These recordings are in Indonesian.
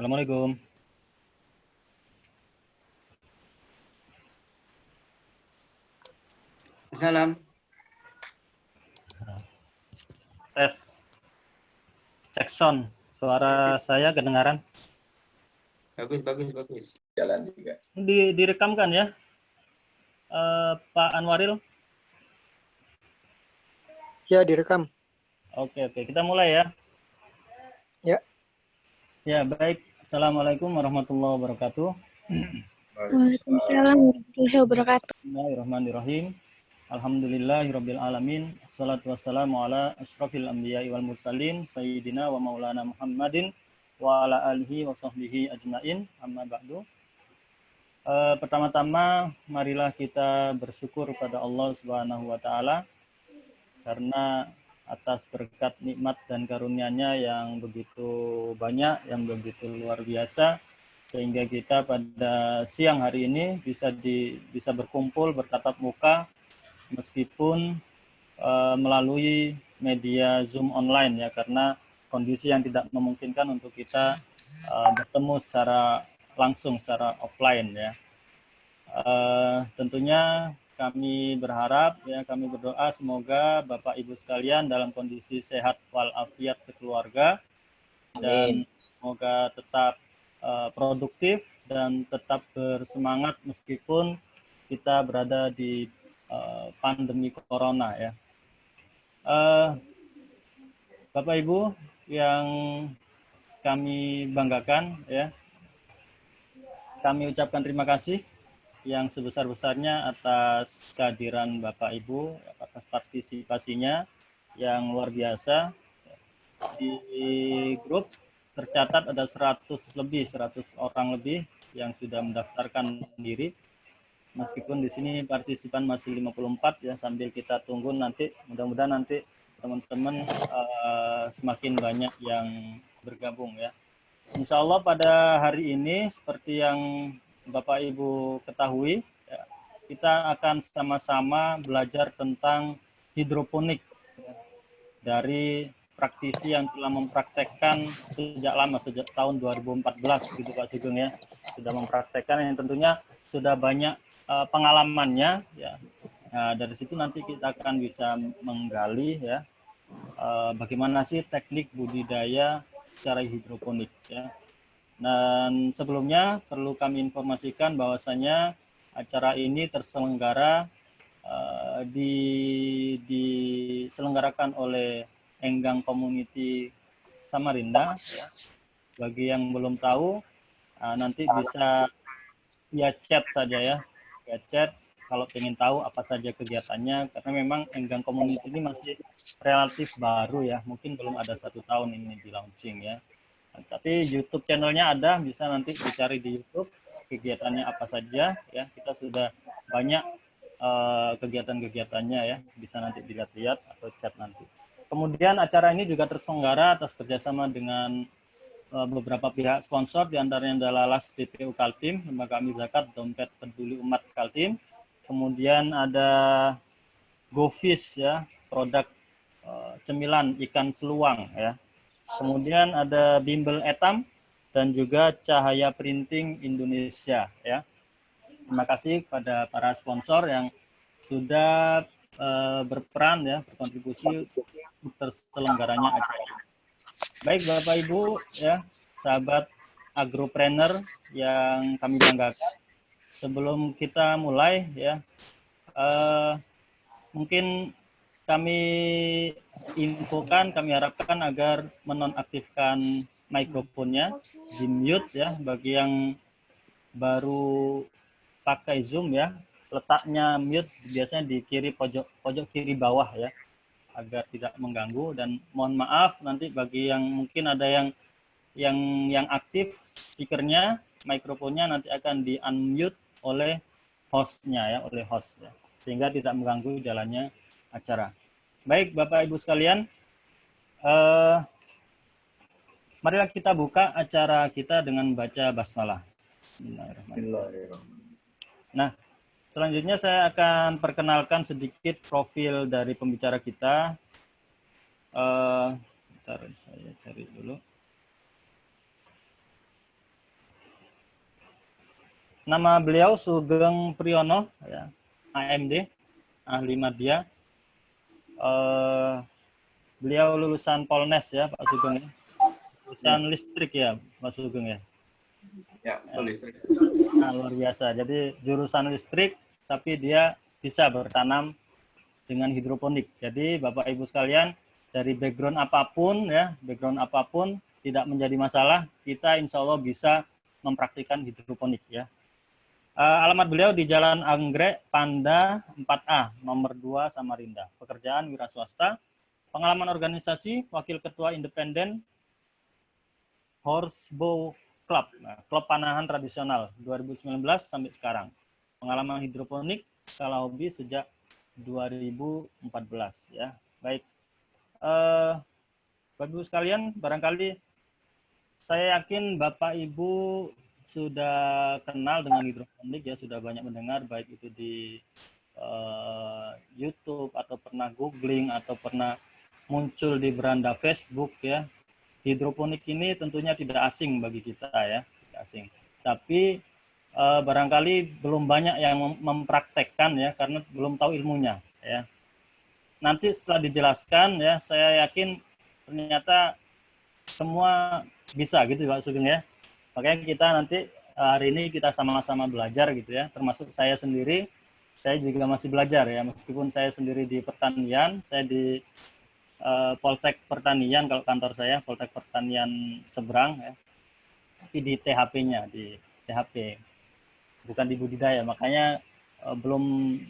Assalamualaikum. Salam. Tes. Cek sound. Suara saya kedengaran? Bagus. Jalan juga. Direkamkan ya, Pak Anwaril? Ya, direkam. Oke. Kita mulai ya. Ya. Ya, baik. Assalamualaikum warahmatullahi wabarakatuh. Waalaikumsalam warahmatullahi wabarakatuh. Bismillahirrahmanirrahim. Alhamdulillahirabbil alamin. Assalatu wassalamu ala asyrafil anbiya'i wal mursalin sayyidina wa maulana Muhammadin wa ala alihi wa sahbihi ajmain. Amma ba'du. Pertama-tama marilah kita bersyukur pada Allah Subhanahu wa taala karena atas berkat nikmat dan karunia-Nya yang begitu banyak, yang begitu luar biasa, sehingga kita pada siang hari ini bisa berkumpul bertatap muka meskipun melalui media Zoom online ya, karena kondisi yang tidak memungkinkan untuk kita bertemu secara langsung, secara offline ya. Tentunya kami berharap ya, kami berdoa semoga Bapak Ibu sekalian dalam kondisi sehat walafiat sekeluarga. Dan semoga tetap produktif dan tetap bersemangat meskipun kita berada di pandemi corona ya. Bapak Ibu yang kami banggakan ya, kami ucapkan terima kasih yang sebesar-besarnya atas kehadiran Bapak Ibu, atas partisipasinya yang luar biasa. Di grup tercatat ada 100 orang lebih yang sudah mendaftarkan diri. Meskipun di sini partisipan masih 54 ya, sambil kita tunggu nanti, mudah-mudahan nanti teman-teman semakin banyak yang bergabung ya. Insya Allah pada hari ini seperti yang Bapak Ibu ketahui, ya, kita akan sama-sama belajar tentang hidroponik ya, dari praktisi yang telah mempraktekkan sejak lama, sejak tahun 2014 gitu Pak Sugeng ya, sudah mempraktekkan yang tentunya sudah banyak pengalamannya ya. Nah, dari situ nanti kita akan bisa menggali ya bagaimana sih teknik budidaya secara hidroponik ya. Dan sebelumnya perlu kami informasikan bahwasanya acara ini terselenggara diselenggarakan oleh Enggang Community Samarinda ya. Bagi yang belum tahu nanti bisa ya chat saja ya, chat kalau ingin tahu apa saja kegiatannya, karena memang Enggang Community ini masih relatif baru ya, mungkin belum ada 1 tahun ini di launching ya. Tapi YouTube channelnya ada, bisa nanti dicari di YouTube kegiatannya apa saja ya. Kita sudah banyak kegiatan-kegiatannya ya, bisa nanti dilihat-lihat atau chat nanti. Kemudian acara ini juga terselenggara atas kerjasama dengan beberapa pihak sponsor, diantaranya adalah LAS DPU Kaltim, Lembaga Kami Zakat, Dompet Peduli Umat Kaltim. Kemudian ada GoFish ya, produk cemilan ikan seluang ya. Kemudian ada Bimbel Etam dan juga Cahaya Printing Indonesia ya. Terima kasih kepada para sponsor yang sudah berperan ya, berkontribusi untuk terselenggaranya acara ini. Baik Bapak Ibu ya, sahabat agropreneur yang kami banggakan, sebelum kita mulai ya, mungkin kami infokan, kami harapkan agar menonaktifkan mikrofonnya, di mute ya, bagi yang baru pakai Zoom ya, letaknya mute biasanya di kiri pojok kiri bawah ya, agar tidak mengganggu. Dan mohon maaf nanti bagi yang mungkin ada yang aktif speakernya, mikrofonnya nanti akan di unmute oleh hostnya ya, oleh host ya, sehingga tidak mengganggu jalannya acara. Baik Bapak Ibu sekalian, marilah kita buka acara kita dengan baca basmalah. Bismillahirrahmanirrahim. Nah, selanjutnya saya akan perkenalkan sedikit profil dari pembicara kita. Bentar, saya cari dulu. Nama beliau Sugeng Priyono, ya, AMD, ahli media. Beliau lulusan Polnes ya, Pak Sugeng. Lulusan listrik ya, Pak Sugeng ya. Ya, betul listrik. Nah, luar biasa. Jadi jurusan listrik, tapi dia bisa bertanam dengan hidroponik. Jadi Bapak Ibu sekalian, dari background apapun ya, tidak menjadi masalah. Kita insya Allah bisa mempraktikkan hidroponik ya. Alamat beliau di Jalan Anggrek, Panda 4A, nomor 2, Samarinda. Pekerjaan wira swasta, pengalaman organisasi, wakil ketua independen, Horsebow Club, klub panahan tradisional 2019 sampai sekarang. Pengalaman hidroponik, skala hobi sejak 2014 ya. Baik, Bapak Ibu sekalian, barangkali saya yakin Bapak Ibu sudah kenal dengan hidroponik ya, sudah banyak mendengar baik itu di YouTube atau pernah googling atau pernah muncul di beranda Facebook ya. Hidroponik ini tentunya tidak asing bagi kita ya, tidak asing. Tapi barangkali belum banyak yang mempraktekkan ya, karena belum tahu ilmunya ya. Nanti setelah dijelaskan ya, saya yakin ternyata semua bisa gitu Pak Sugeng ya. Makanya kita nanti hari ini kita sama-sama belajar gitu ya, termasuk saya sendiri. Saya juga masih belajar ya, meskipun saya sendiri di pertanian, saya di Poltek Pertanian kalau kantor saya, Poltek Pertanian Seberang ya. Tapi di THP-nya, di THP, bukan di budidaya. Makanya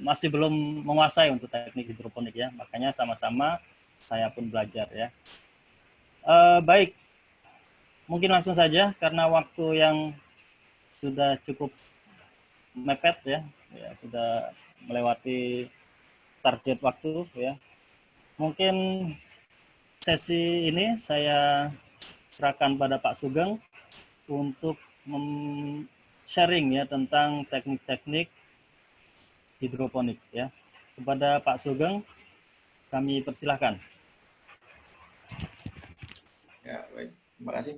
masih belum menguasai untuk teknik hidroponik ya. Makanya sama-sama saya pun belajar ya. Baik, mungkin langsung saja karena waktu yang sudah cukup mepet ya, sudah melewati target waktu ya. Mungkin sesi ini saya serahkan pada Pak Sugeng untuk sharing ya tentang teknik-teknik hidroponik ya. Kepada Pak Sugeng kami persilahkan. Ya, baik. Terima kasih.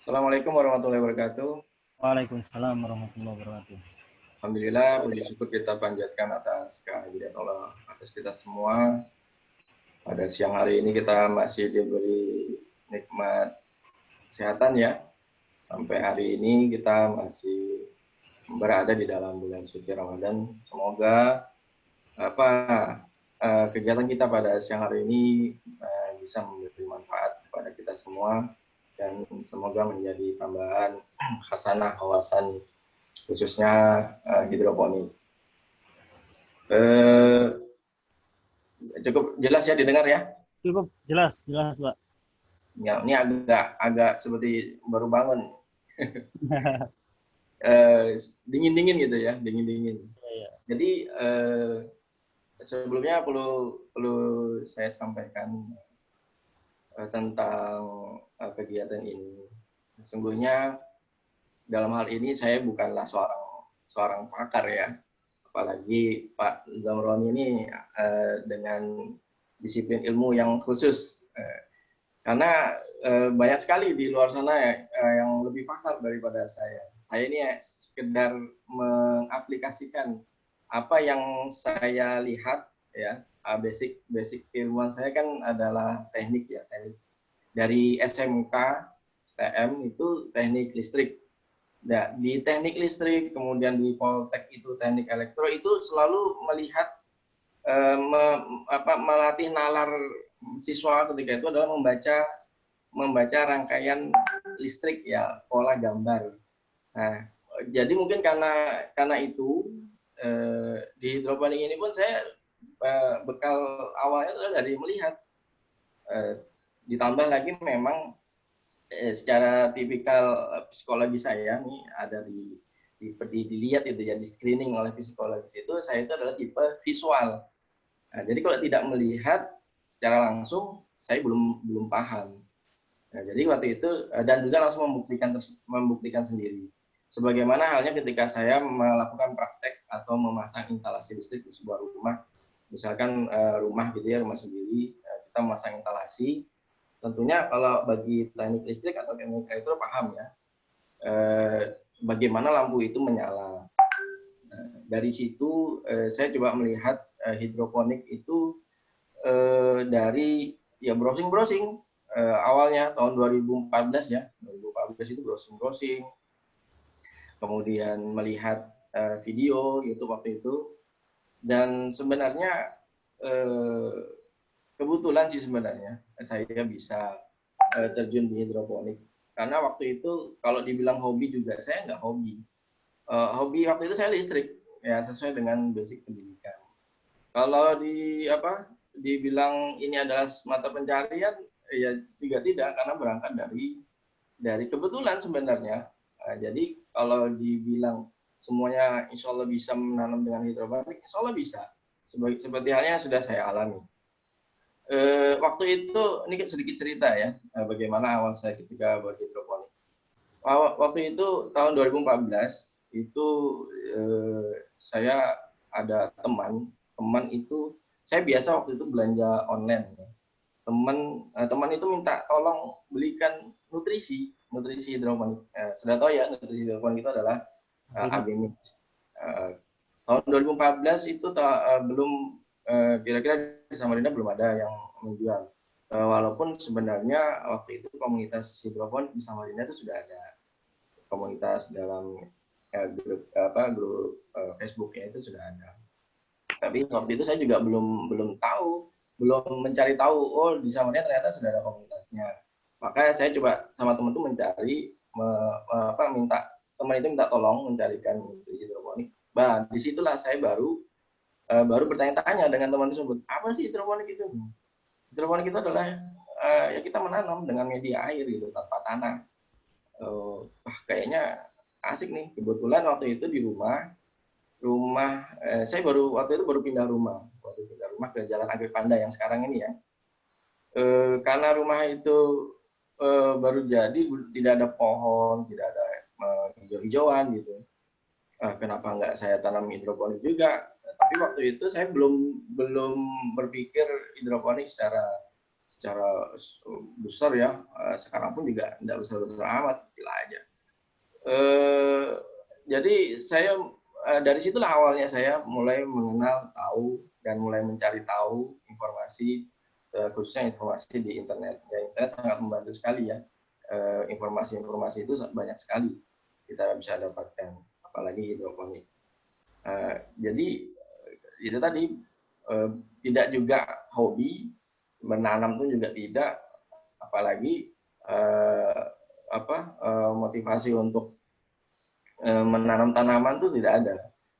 Assalamualaikum warahmatullahi wabarakatuh. Waalaikumsalam warahmatullahi wabarakatuh. Alhamdulillah, puji syukur kita panjatkan atas kehadiran Allah atas kita semua. Pada siang hari ini kita masih diberi nikmat kesehatan ya. Sampai hari ini kita masih berada di dalam bulan suci Ramadan. Semoga kegiatan kita pada siang hari ini bisa memberi manfaat kepada kita semua dan semoga menjadi tambahan hasanah wawasan khususnya hidroponik. Cukup jelas ya didengar ya? Cukup jelas Pak. Ya, ini agak seperti baru bangun. Dingin-dingin gitu ya, dingin-dingin. Ya. Jadi sebelumnya perlu saya sampaikan tentang kegiatan ini. Sesungguhnya dalam hal ini saya bukanlah seorang pakar ya, apalagi Pak Zamroni ini dengan disiplin ilmu yang khusus, karena banyak sekali di luar sana yang lebih pakar daripada saya. Saya ini sekedar mengaplikasikan apa yang saya lihat ya. Basic ilmuwan saya kan adalah teknik ya, teknik dari SMK STM itu teknik listrik. Nah, di teknik listrik kemudian di Poltek itu teknik elektro itu selalu melihat melatih nalar siswa ketika itu adalah membaca rangkaian listrik ya, pola gambar. Nah, jadi mungkin karena itu di hidroponik ini pun saya bekal awalnya adalah dari melihat, ditambah lagi memang secara tipikal psikologi saya nih ada dilihat itu ya, di screening oleh psikologis itu saya itu adalah tipe visual. Nah, jadi kalau tidak melihat secara langsung saya belum paham. Nah, jadi waktu itu dan juga langsung membuktikan sendiri. Sebagaimana halnya ketika saya melakukan praktek atau memasang instalasi listrik di sebuah rumah, misalkan rumah gitu ya, rumah sendiri, kita memasang instalasi. Tentunya kalau bagi teknik listrik atau teknik elektro paham ya. bagaimana lampu itu menyala. Dari situ saya coba melihat hidroponik itu dari ya browsing-browsing awalnya tahun 2014 ya, 2014 itu browsing-browsing, kemudian melihat video YouTube waktu itu, dan sebenarnya kebetulan sih sebenarnya saya bisa terjun di hidroponik, karena waktu itu kalau dibilang hobi juga saya nggak hobi. Hobi waktu itu saya listrik, ya sesuai dengan basic pendidikan. Kalau dibilang ini adalah mata pencarian, ya juga tidak, karena berangkat dari kebetulan sebenarnya. Jadi kalau dibilang semuanya insya Allah bisa menanam dengan hidroponik, insya Allah bisa. Seperti halnya yang sudah saya alami. Waktu itu, ini sedikit cerita ya, bagaimana awal saya ketika berhidroponik. Waktu itu tahun 2014 itu saya ada teman itu, saya biasa waktu itu belanja online ya. Teman itu minta tolong belikan nutrisi hidroponik. Sudah tahu ya, nutrisi hidroponik itu adalah AB Mix. Tahun 2014 itu belum, kira-kira di Samarinda belum ada yang menjual. Walaupun sebenarnya waktu itu komunitas hidroponik di Samarinda itu sudah ada. Komunitas dalam grup Facebooknya itu sudah ada. Tapi waktu itu saya juga belum mencari tahu, oh di Samarinda ternyata sudah ada komunitasnya. Maka saya coba sama teman itu mencari, teman itu minta tolong mencarikan hidroponik. Bah, disitulah saya baru bertanya-tanya dengan teman tersebut, apa sih hidroponik itu? Hidroponik itu adalah ya kita menanam dengan media air gitu, tanpa tanah. Kayaknya asik nih. Kebetulan waktu itu di rumah saya waktu itu baru pindah rumah ke Jalan Agri Panda yang sekarang ini ya. Karena rumah itu baru jadi, tidak ada pohon, tidak ada hijau-hijauan gitu. Kenapa nggak saya tanam hidroponik juga? Tapi waktu itu saya belum berpikir hidroponik secara besar ya. Sekarang pun juga tidak besar-besar amat, kecil aja. Jadi saya dari situlah awalnya saya mulai mengenal, tahu, dan mulai mencari tahu informasi, khususnya informasi di internet. Ya, internet sangat membantu sekali ya. Informasi-informasi itu banyak sekali kita bisa dapatkan, apalagi hidroponik. Jadi itu tadi, tidak juga hobi, menanam pun juga tidak, apalagi motivasi untuk menanam tanaman tuh tidak ada.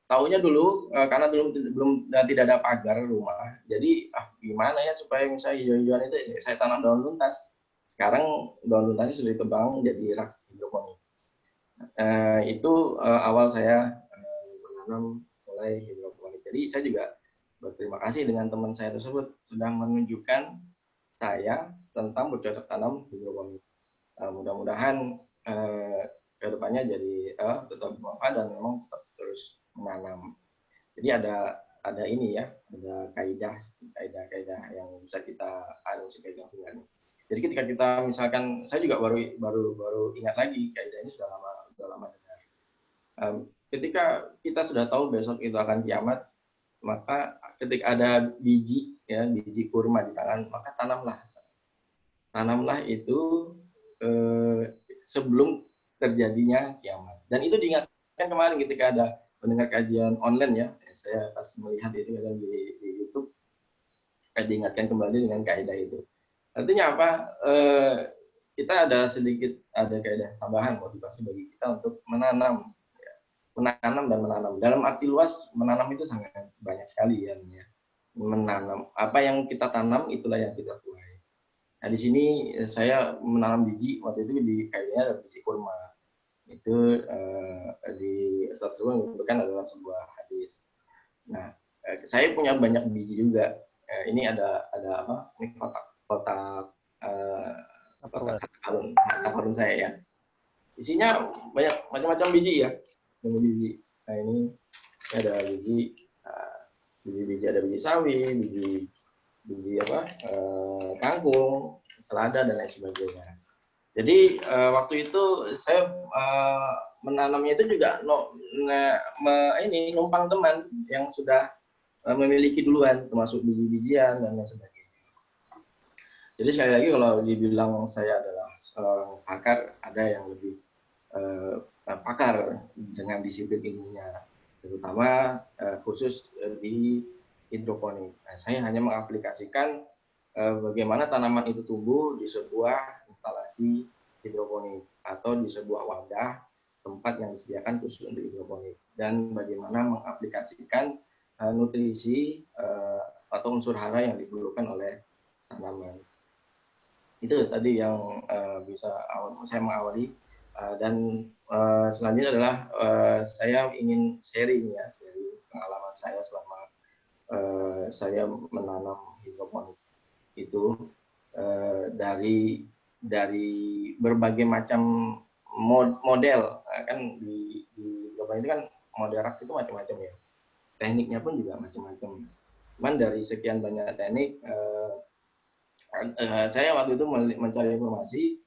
Taunya dulu karena tidak ada pagar rumah, jadi gimana ya supaya misalnya hijau-hijauan itu saya tanam daun tuntas. Sekarang daun tuntasnya sudah ditebang jadi rak hidroponik. Itu awal saya menanam mulai hidroponik. Jadi saya juga berterima kasih dengan teman saya tersebut sudah menunjukkan saya tentang bercocok tanam hidroponik. Mudah-mudahan kedepannya jadi tetap bermanfaat dan memang tetap terus menanam. Jadi ada ini ya, ada kaidah yang bisa kita kaidah sebenarnya. Jadi ketika kita misalkan, saya juga baru ingat lagi kaidah ini sudah lama dengar. Ketika kita sudah tahu besok itu akan kiamat, maka ketika ada biji kurma di tangan, maka tanamlah itu sebelum terjadinya kiamat. Dan itu diingatkan kemarin ketika ada mendengar kajian online ya, saya pas melihat itu di YouTube, diingatkan kembali dengan kaidah itu. Artinya apa? Kita ada kaidah tambahan motivasi bagi kita untuk menanam dan menanam. Dalam arti luas, menanam itu sangat banyak sekali ya. Menanam apa yang kita tanam itulah yang kita tuai. Nah, di sini saya menanam biji, waktu itu kayaknya ada biji kurma. Itu di Ustaz Sulaiman menyebutkan adalah sebuah hadis. Nah, saya punya banyak biji juga. Ini ada apa? Ini kotak harta karun saya ya. Isinya banyak macam-macam biji ya. Biji. Nah, ini ada biji ada biji sawi, biji kangkung, selada dan lain sebagainya. Jadi waktu itu saya menanamnya itu juga numpang teman yang sudah memiliki duluan, termasuk biji-bijian dan lain sebagainya. Jadi sekali lagi kalau dibilang saya adalah seorang pakar, ada yang lebih pakar dengan disiplin ilmunya, terutama khusus di hidroponik. Nah, saya hanya mengaplikasikan bagaimana tanaman itu tumbuh di sebuah instalasi hidroponik atau di sebuah wadah tempat yang disediakan khusus untuk hidroponik, dan bagaimana mengaplikasikan nutrisi atau unsur hara yang diperlukan oleh tanaman. Itu tadi yang bisa saya mengawali, dan selanjutnya adalah saya ingin sharing pengalaman saya selama saya menanam hidroponik itu dari berbagai macam model. Kan di hidroponik itu kan model rak itu macam-macam ya, tekniknya pun juga macam-macam. Cuman dari sekian banyak teknik, saya waktu itu mencari informasi,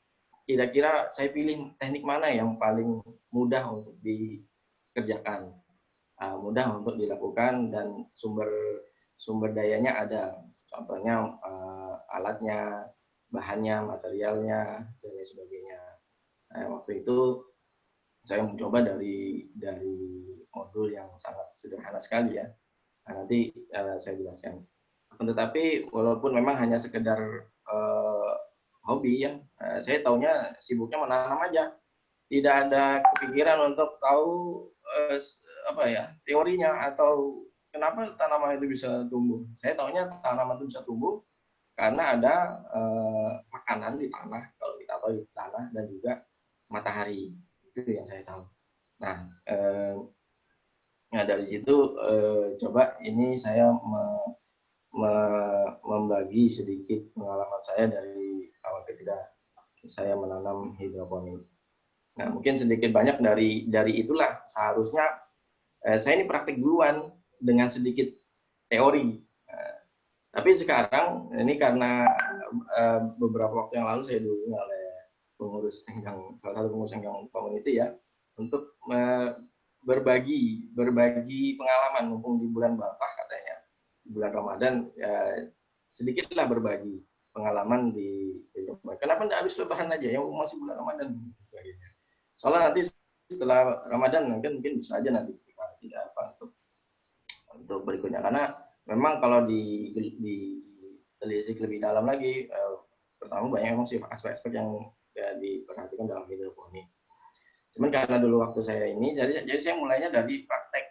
kira-kira saya pilih teknik mana yang paling mudah untuk dikerjakan, mudah untuk dilakukan, dan sumber dayanya ada. Contohnya alatnya, bahannya, materialnya, dan lain sebagainya. Waktu itu saya mencoba dari modul yang sangat sederhana sekali ya. Nanti saya jelaskan. Tetapi walaupun memang hanya sekedar hobi ya, saya taunya sibuknya menanam aja, tidak ada kepikiran untuk tahu teorinya atau kenapa tanaman itu bisa tumbuh. Saya taunya tanaman itu bisa tumbuh karena ada makanan di tanah, kalau kita tahu di tanah, dan juga matahari. Itu yang saya tahu. Nah, dari situ coba ini saya membagi sedikit pengalaman saya dari awal ketika saya menanam hidroponik. Nah, mungkin sedikit banyak dari itulah seharusnya saya ini praktik duluan dengan sedikit teori. Tapi sekarang ini karena beberapa waktu yang lalu saya dihubungi oleh salah satu pengurus enggang community ya, untuk berbagi pengalaman, mumpung di bulan Bapak katanya, di bulan Ramadan, ya, sedikitlah berbagi pengalaman di hidroponik. Kenapa tidak habis Lebaran aja, yang masih bulan Ramadan? Soalnya nanti setelah Ramadan mungkin bisa aja nanti kita tidak apa untuk berikutnya, karena memang kalau ditelisik lebih dalam lagi, pertama banyak memang sih aspek-aspek yang ya, diperhatikan dalam hidroponik. Cuman karena dulu waktu saya ini, jadi saya mulainya dari praktek.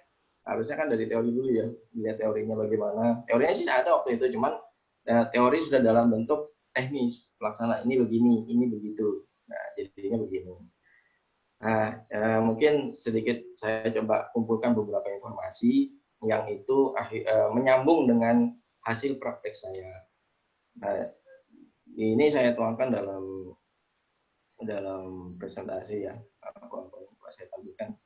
Harusnya kan dari teori dulu ya, lihat teorinya bagaimana. Teorinya sih ada waktu itu, cuman teori sudah dalam bentuk teknis, pelaksanaan ini begini, ini begitu. Nah, jadinya begini. Nah, mungkin sedikit saya coba kumpulkan beberapa informasi yang itu menyambung dengan hasil praktek saya. Nah, ini saya tuangkan dalam presentasi ya, apa saya tampilkan.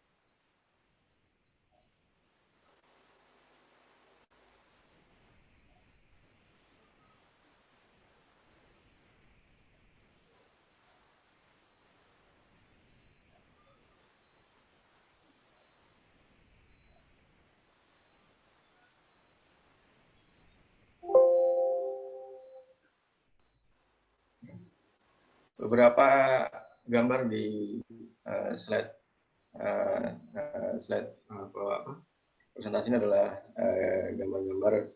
Beberapa gambar di slide presentasi ini adalah gambar-gambar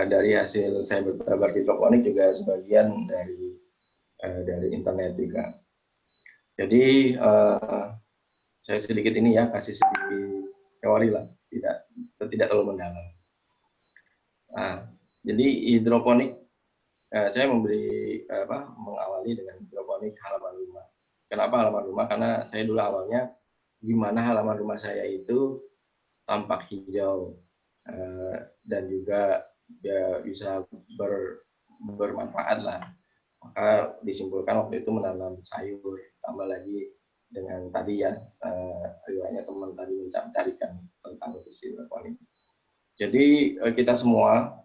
dari hasil saya berhidroponik, juga sebagian dari internet juga. Jadi saya sedikit ini ya, kasih sedikit teori lah, tidak terlalu mendalam. Nah, jadi hidroponik, saya mengawali dengan hidroponik halaman rumah. Kenapa halaman rumah? Karena saya dulu awalnya gimana halaman rumah saya itu tampak hijau dan juga ya, bisa bermanfaat lah. Maka disimpulkan waktu itu menanam sayur, tambah lagi dengan tadi ya, riwayatnya teman tadi mencarikan tentang nutrisi hidroponik. Jadi kita semua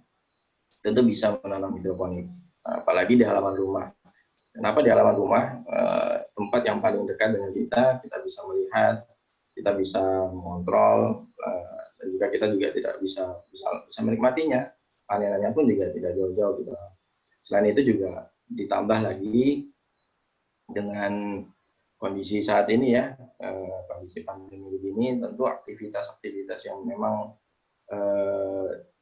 tentu bisa menanam hidroponik, apalagi di halaman rumah. Kenapa di halaman rumah, tempat yang paling dekat dengan kita bisa melihat, kita bisa mengontrol, dan juga kita juga tidak bisa menikmatinya. Panenannya pun juga tidak jauh-jauh gitu. Selain itu juga ditambah lagi dengan kondisi saat ini ya, kondisi pandemi begini, tentu aktivitas-aktivitas yang memang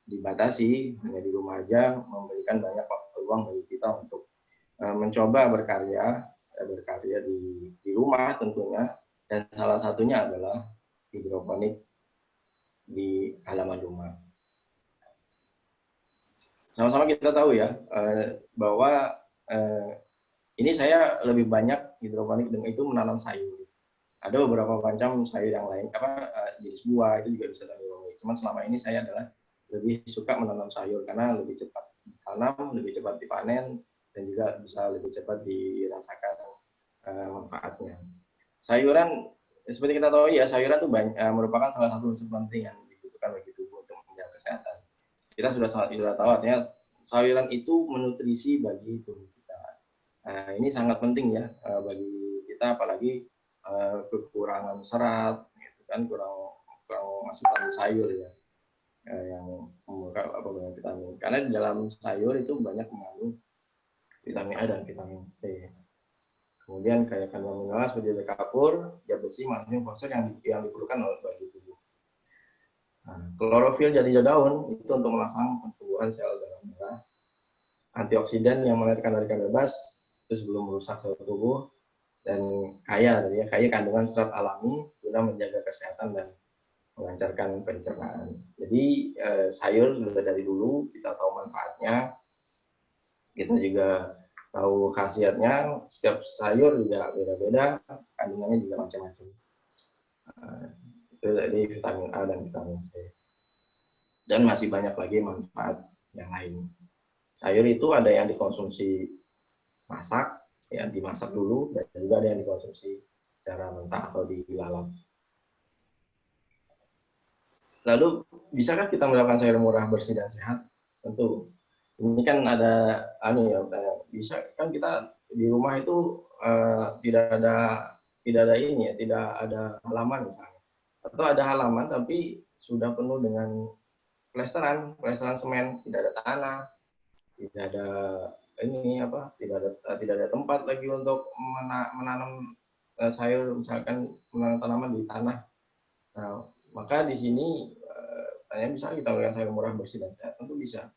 dibatasi hanya di rumah aja memberikan banyak waktu luang bagi kita untuk mencoba berkarya di rumah tentunya, dan salah satunya adalah hidroponik di halaman rumah. Sama-sama kita tahu ya bahwa ini saya lebih banyak hidroponik dengan itu menanam sayur. Ada beberapa macam sayur yang lain, jenis buah itu juga bisa hidroponik. Cuman selama ini saya adalah lebih suka menanam sayur karena lebih cepat ditanam, lebih cepat dipanen, dan juga bisa lebih cepat dirasakan manfaatnya. Sayuran, seperti kita tahu ya, sayuran itu merupakan salah satu unsur penting yang dibutuhkan bagi tubuh untuk menjaga kesehatan. Kita sudah tahu artinya sayuran itu menutrisi bagi tubuh kita. Ini sangat penting ya bagi kita, apalagi kekurangan serat, gitu kan, kurang masukan sayur ya, yang banyak vitamin. Karena di dalam sayur itu banyak mengandung vitamin A dan vitamin C. Kemudian kayak kandungan mineral seperti kapur, zat besi, magnesium, fosfor yang diperlukan oleh bagi tubuh. Klorofil jati daun itu untuk merangsang pertumbuhan sel dalam darah. Antioksidan yang melahirkan radikal bebas itu sebelum merusak sel tubuh, dan kaya kandungan serat alami guna menjaga kesehatan dan melancarkan pencernaan. Jadi sayur sudah dari dulu kita tahu manfaatnya, kita juga tahu khasiatnya. Setiap sayur juga beda-beda, kandungannya juga macam-macam. Itu dari vitamin A dan vitamin C. Dan masih banyak lagi manfaat yang lain. Sayur itu ada yang dikonsumsi masak, ya dimasak dulu, dan juga ada yang dikonsumsi secara mentah atau dilalap. Lalu, bisakah kita mendapatkan sayur murah, bersih, dan sehat? Tentu. Ini kan ada bisa kan kita di rumah itu tidak ada ini ya, tidak ada halaman misalnya. Atau ada halaman tapi sudah penuh dengan plesteran semen, tidak ada tanah, tidak ada tidak ada tempat lagi untuk menanam sayur, misalkan menanam tanaman di tanah. Nah, maka di sini bisa kita melihat sayur murah, bersih, dan sehat. Tentu bisa.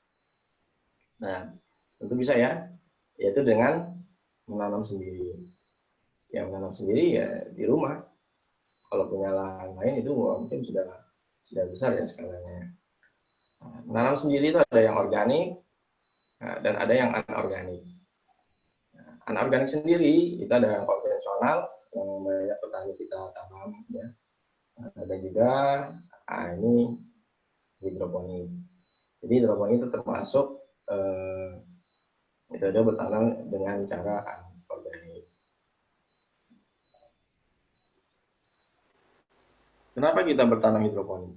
Nah, tentu bisa ya, yaitu dengan menanam sendiri. Ya, menanam sendiri ya di rumah. Kalau punya lahan lain itu mungkin sudah besar ya skalanya. Nah, menanam sendiri itu ada yang organik dan ada yang anorganik. Nah, anorganik sendiri itu ada yang konvensional yang banyak petani kita tanam ya. Dan juga ini hidroponik. Jadi hidroponik itu termasuk metode bertanam dengan cara anorganik. Kenapa kita bertanam hidroponik?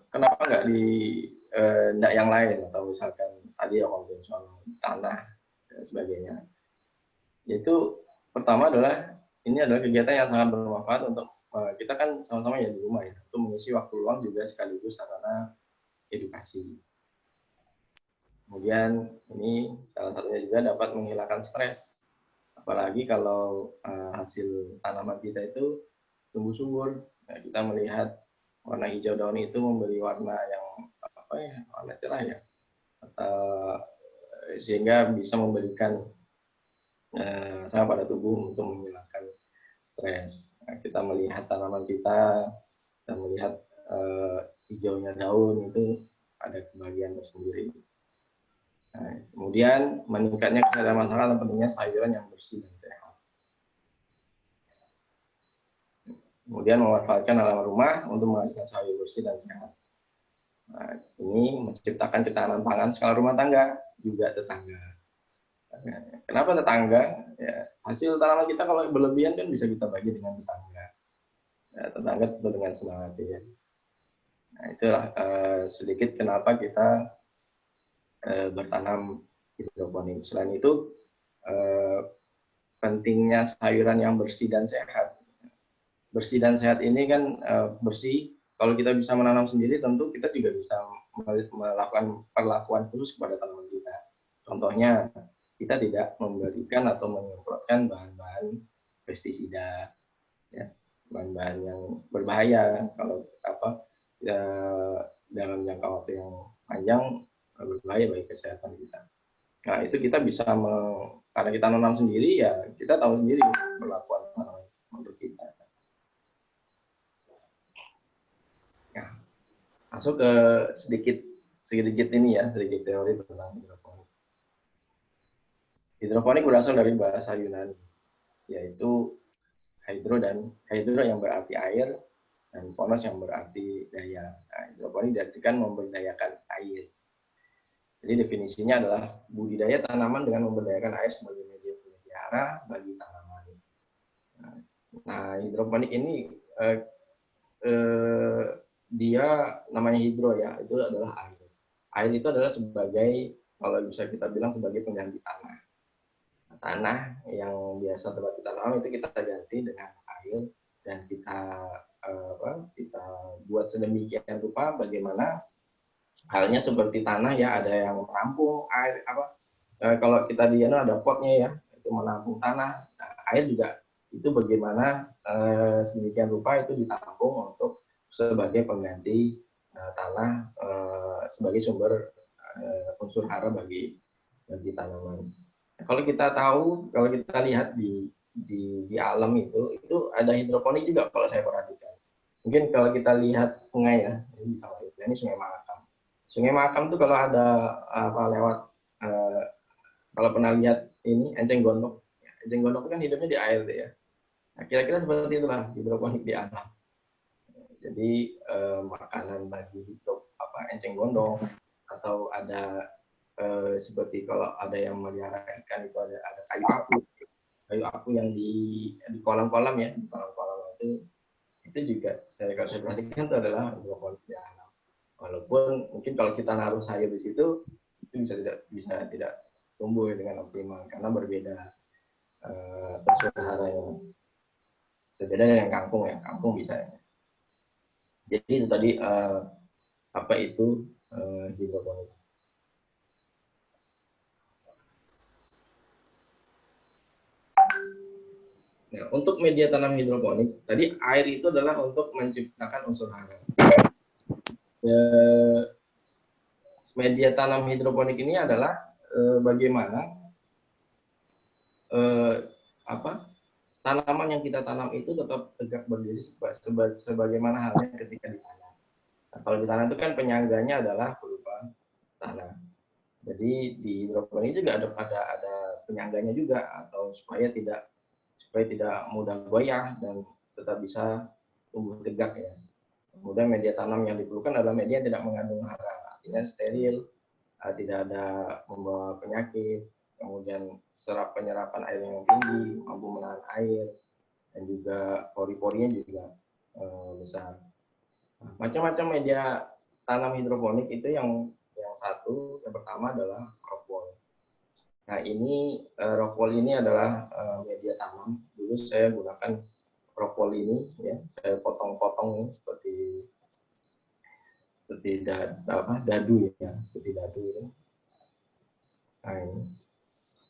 Kenapa nggak enggak yang lain, atau misalkan tadi ya konvensional tanah dan sebagainya? Yaitu pertama adalah ini adalah kegiatan yang sangat bermanfaat untuk kita kan sama-sama ya di rumah ya, untuk mengisi waktu luang juga sekaligus sarana edukasi. Kemudian ini salah satunya juga dapat menghilangkan stres, apalagi kalau hasil tanaman kita itu tumbuh subur. Nah, kita melihat warna hijau daun itu memberi warna yang warna cerah ya, atau sehingga bisa memberikan sama pada tubuh untuk menghilangkan stres. Nah, kita melihat tanaman kita dan melihat hijaunya daun itu ada kebahagiaan tersendiri. Nah, kemudian meningkatnya kesehatan masyarakat dan pentingnya sayuran yang bersih dan sehat. Kemudian memanfaatkan halaman rumah untuk menghasilkan sayur bersih dan sehat. Nah, ini menciptakan ketahanan pangan skala rumah tangga, juga tetangga. Kenapa tetangga? Ya, hasil tanaman kita kalau berlebihan kan bisa kita bagi dengan tetangga. Ya, tetangga tentu dengan senang hati ya. Nah, itulah sedikit kenapa kita bertanam hidroponik. Selain itu pentingnya sayuran yang bersih dan sehat. Bersih dan sehat ini kan bersih. Kalau kita bisa menanam sendiri, tentu kita juga bisa melakukan perlakuan khusus kepada tanaman kita. Contohnya, kita tidak memberikan atau menyemprotkan bahan-bahan pestisida, ya, bahan-bahan yang berbahaya kalau dalam jangka waktu yang panjang berbahaya bagi kesehatan kita. Nah, itu kita bisa karena kita nanam sendiri, ya kita tahu sendiri perlakuan untuk kita. Nah, masuk ke sedikit ini ya, sedikit teori tentang hidroponik. Hidroponik berasal dari bahasa Yunani, yaitu hydro yang berarti air, dan ponos yang berarti daya. Nah, hidroponik diartikan memberdayakan air. Jadi definisinya adalah budidaya tanaman dengan memberdayakan air sebagai media pelihara bagi tanaman. Nah, hidroponik ini dia namanya hidro ya, itu adalah air. Air itu adalah sebagai, kalau bisa kita bilang sebagai pengganti tanah. Tanah yang biasa tempat kita tanam itu kita ganti dengan air, dan kita buat sedemikian rupa bagaimana halnya seperti tanah ya, ada yang menampung air kalau kita di ada potnya ya, itu menampung tanah. Nah, air juga itu bagaimana sedemikian rupa itu ditampung untuk sebagai pengganti tanah sebagai sumber unsur hara bagi tanaman. Nah, kalau kita lihat di alam itu ada hidroponik juga kalau saya perhatikan. Mungkin kalau kita lihat sungai ya, ini Sungai Mahakam. Sungai Mahakam itu kalau ada lewat kalau pernah lihat ini enceng gondok. Enceng gondok itu kan hidupnya di air ya. Nah, kira-kira seperti itulah hidroponik di alam. Jadi makanan bagi hidup enceng gondok, atau ada seperti kalau ada yang melihara ikan itu ada kayu aku yang di kolam-kolam ya, di kolam-kolam itu juga kalau saya perhatikan itu adalah hidroponik di alam. Walaupun mungkin kalau kita naruh sayur di situ itu bisa tidak tumbuh dengan optimal karena berbeda unsur hara yang berbeda dengan kangkung ya. Kangkung bisa ya. Jadi itu tadi apa itu hidroponik. Nah, untuk media tanam hidroponik, tadi air itu adalah untuk menciptakan unsur hara. Media tanam hidroponik ini adalah bagaimana tanaman yang kita tanam itu tetap tegak berdiri sebagaimana halnya ketika ditanam. Nah, kalau ditanam itu kan penyangganya adalah berupa tanah. Jadi di hidroponik juga ada penyangganya juga, atau supaya tidak mudah goyah dan tetap bisa tumbuh tegak ya. Kemudian media tanam yang diperlukan adalah media yang tidak mengandung hara, artinya steril, tidak ada membawa penyakit, kemudian penyerapan air yang tinggi, mampu menahan air, dan juga pori-porinya juga besar. Macam-macam media tanam hidroponik itu yang pertama adalah rock wool. Nah, ini rock wool ini adalah media tanam. Dulu saya gunakan rock wool ini ya, saya potong-potong seperti dadu ya, seperti dadu ini. Nah, ini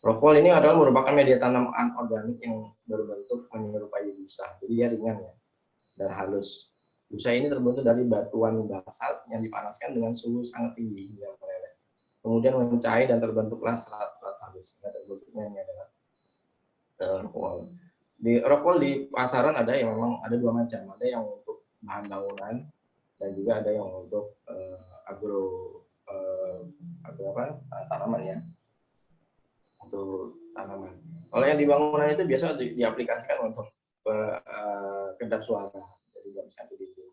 rock wool ini adalah merupakan media tanam anorganik yang berbentuk menyerupai busa. Jadi dia ringan ya dan halus. Busa ini terbentuk dari batuan basalt yang dipanaskan dengan suhu sangat tinggi hingga meleleh. Kemudian mencair dan terbentuklah serat-serat halus. Nah, terbentuknya ini adalah rock wool. Di rock wool di pasaran ada yang memang ada dua macam. Ada yang untuk bahan bangunan dan juga ada yang untuk tanaman ya. Untuk tanaman. Kalau yang di bangunan itu biasa diaplikasikan untuk kedap suara. Jadi nggak bisa tidur.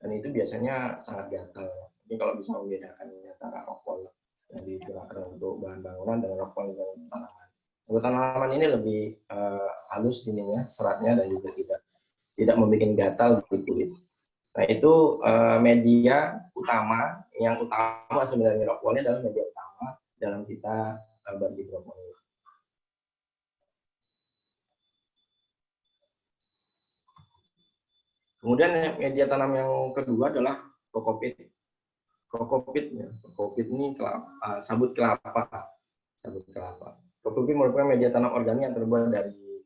Dan itu biasanya sangat gatal. Jadi kalau bisa membedakan antara rock wool yang digunakan untuk bahan bangunan dengan rock wool untuk tanaman. Untuk tanaman ini lebih halus ininya, seratnya, dan juga tidak membuat gatal di kulit. Nah, itu media utama. Yang utama sebenarnya rock wool adalah media utama dalam kita berhidroponik. Kemudian media tanam yang kedua adalah kokopit. Kokopit ini sabut kelapa. Sabut kelapa. Kokopit merupakan media tanam organik yang terbuat dari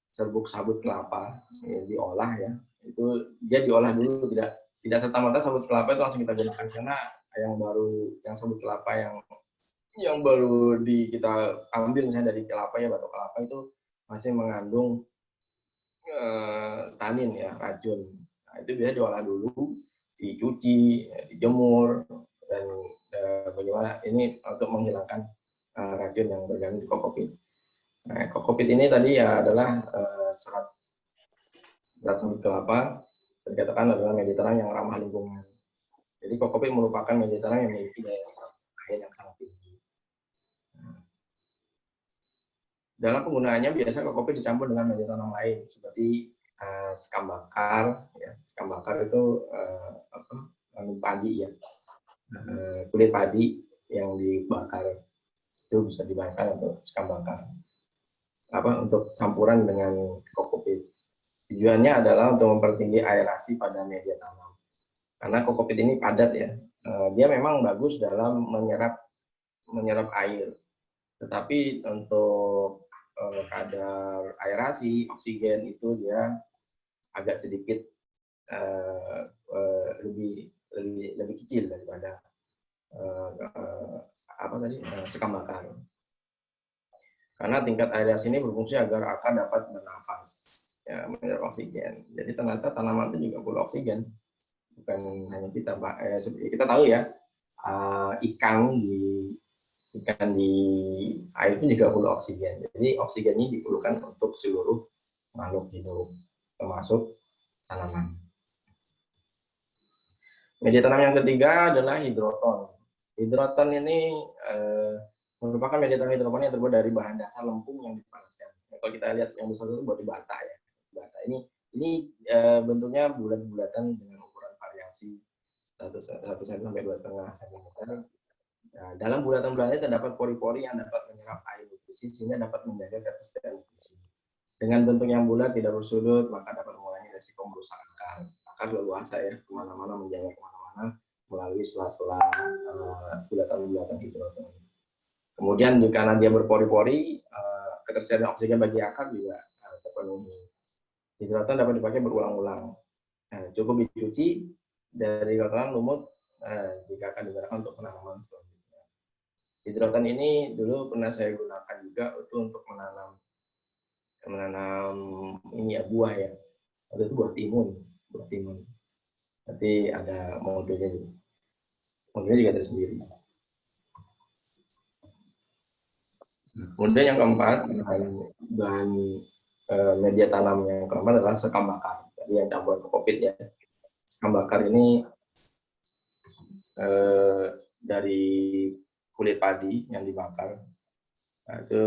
serbuk sabut kelapa, diolah ya. Itu dia diolah dulu, tidak serta-merta sabut kelapa itu langsung kita gunakan, karena yang sabut kelapa yang baru kita ambil misalnya dari kelapa ya, batok kelapa itu masih mengandung tanin ya, racun. Nah, itu biasa diolah dulu, dicuci, dijemur, dan bagaimana ini untuk menghilangkan racun yang terkandung di kokopit. Nah, kokopit ini tadi ya adalah serat sabut kelapa, dikatakan adalah media tanam yang ramah lingkungan. Jadi kokopit merupakan media tanam yang memiliki daya serap air yang sangat tinggi. Dalam penggunaannya biasa kokopit dicampur dengan media tanam lain seperti sekam bakar, ya. Sekam bakar itu padi ya, kulit padi yang dibakar itu bisa dibakar untuk sekam bakar. Untuk campuran dengan kokopit. Tujuannya adalah untuk mempertinggi aerasi pada media tanam. Karena kokopit ini padat ya, dia memang bagus dalam menyerap air. Tetapi untuk kadar aerasi, oksigen itu dia agak sedikit lebih kecil daripada sekam bakar. Karena tingkat aerasi ini berfungsi agar akar dapat bernafas, ya, menyerap oksigen. Jadi ternyata tanaman itu juga perlu oksigen, bukan hanya kita, Pak. Seperti kita tahu ya, ikan di air itu juga perlu oksigen. Jadi oksigen ini diperlukan untuk seluruh makhluk hidup, termasuk tanaman. Media tanam yang ketiga adalah hidroton. Hidroton ini merupakan media tanam hidroponik yang terbuat dari bahan dasar lempung yang dipanaskan. Kalau kita lihat yang besar itu batu bata ya. Bata ini bentuknya bulat-bulatan dengan ukuran variasi 1 cm sampai 2,5 cm. Nah, dalam bulatan-bulannya terdapat pori-pori yang dapat menyerap air nutrisi sehingga dapat menjaga ketersediaan nutrisi. Dengan bentuk yang bulat tidak bersudut, maka dapat mengurangi resiko merusak akar. Akar leluasa ya, kemana-mana, menjaga kemana-mana melalui sela-sela bulatan-bulatan hidroton. Kemudian karena dia berpori-pori, ketersediaan oksigen bagi akar juga terpenuhi. Hidroton dapat dipakai berulang-ulang. Cukup dicuci dari kotoran lumut jika akan digunakan untuk penanaman selanjutnya. Hidroton ini dulu pernah saya gunakan juga untuk menanam ini ya, buah ya. Itu buah timun. Nanti ada modulnya juga. Modulnya juga tersendiri. Kemudian yang keempat, bahan media tanam yang keempat adalah sekam bakar. Jadi yang campuran kokopit ya. Sekam bakar ini dari kulit padi yang dibakar. Nah, itu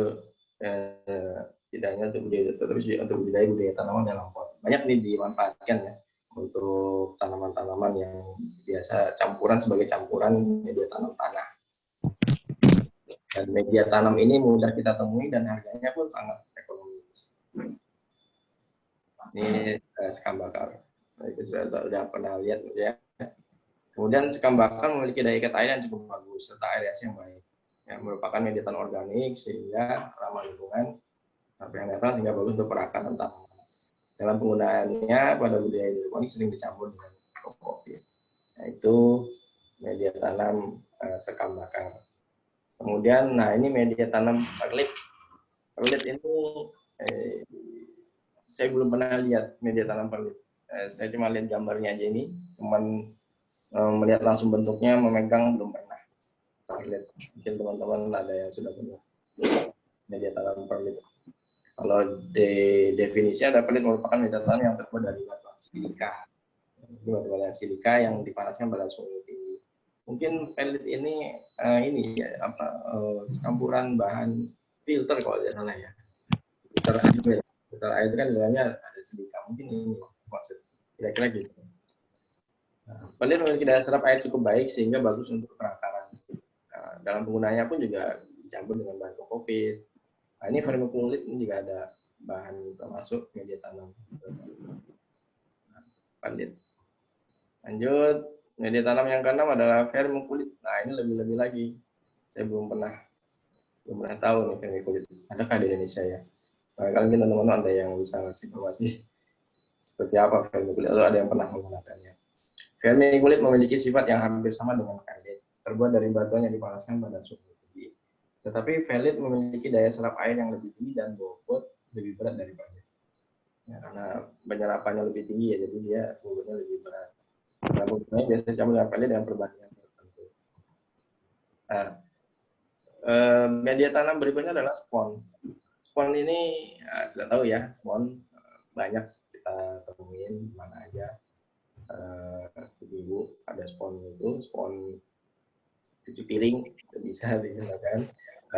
tidak hanya untuk budidaya tanaman dalam pot. Banyak nih dimanfaatkan ya untuk tanaman-tanaman yang biasa sebagai campuran media tanam tanah. Dan media tanam ini mudah kita temui dan harganya pun sangat ekonomis. Ini sekam bakar. Nah, itu sudah pernah lihat ya. Kemudian sekam bakar memiliki daya ikat air yang cukup bagus serta aerasi yang baik. Yang merupakan media tanam organik sehingga ramah lingkungan sampai yang netral sehingga bagus untuk perakaran tanaman. Dalam penggunaannya pada budidaya hidroponik sering dicampur dengan kokopit. Yaitu media tanam sekam bakar. Kemudian, ini media tanam perlit. Perlit ini saya belum pernah lihat media tanam perlit. Saya cuma lihat gambarnya aja ini, cuman melihat langsung bentuknya, memegang belum pernah. Perlit. Mungkin teman-teman ada yang sudah punya media tanam perlit. Kalau definisi ada perlit merupakan media tanam yang terbuat dari batu silika. Ini batu silika yang dipanaskan pada suhu tinggi. Mungkin pellet ini campuran bahan filter kalau tidak salah ya. Filter air itu kan dalamnya ada silika. Mungkin ini maksud kira-kira gitu. Pellet memiliki daya serap air cukup baik sehingga bagus untuk perakaran. Dalam penggunaannya pun juga dicampur dengan bahan kokopit. Nah, ini vermiculit ini juga ada bahan termasuk media tanam. Lanjut, media tanam yang keenam adalah vermiculit. Nah, ini lebih-lebih lagi. Saya belum pernah tahu nih vermiculit. Adakah di Indonesia ya? Kalian teman-teman ada yang bisa ngasih informasi seperti apa vermiculit atau ada yang pernah menggunakannya? Vermiculit memiliki sifat yang hampir sama dengan perlit, terbuat dari batuan yang dipanaskan pada suhu tinggi. Tetapi perlit memiliki daya serap air yang lebih tinggi dan bobot lebih berat dari perlit. Ya, karena penyerapannya lebih tinggi ya, jadi dia bobotnya lebih berat. Nah, bobotnya biasanya campur dengan perlit dengan perbandingan tertentu. Nah, media tanam berikutnya adalah spons. Spons ini sudah tahu ya, spons banyak kita temuin di mana aja. Ibu ada spons itu, spons cuci piring itu bisa digunakan,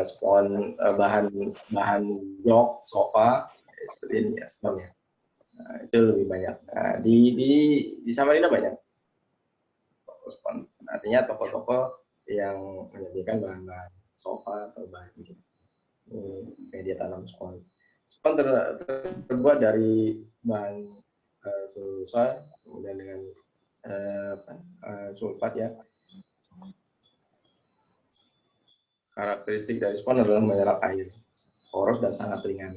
spons bahan jok sofa seperti ini ya sponsnya. Nah, itu lebih banyak. Nah, di Samarinda banyak toko spons, artinya toko-toko yang menyediakan bahan-bahan sofa atau bahan ini media tanam spons. Spons terbuat dari bahan sulfat, kemudian dengan sulfat ya. Karakteristik dari spons adalah menyerap air, poros dan sangat ringan.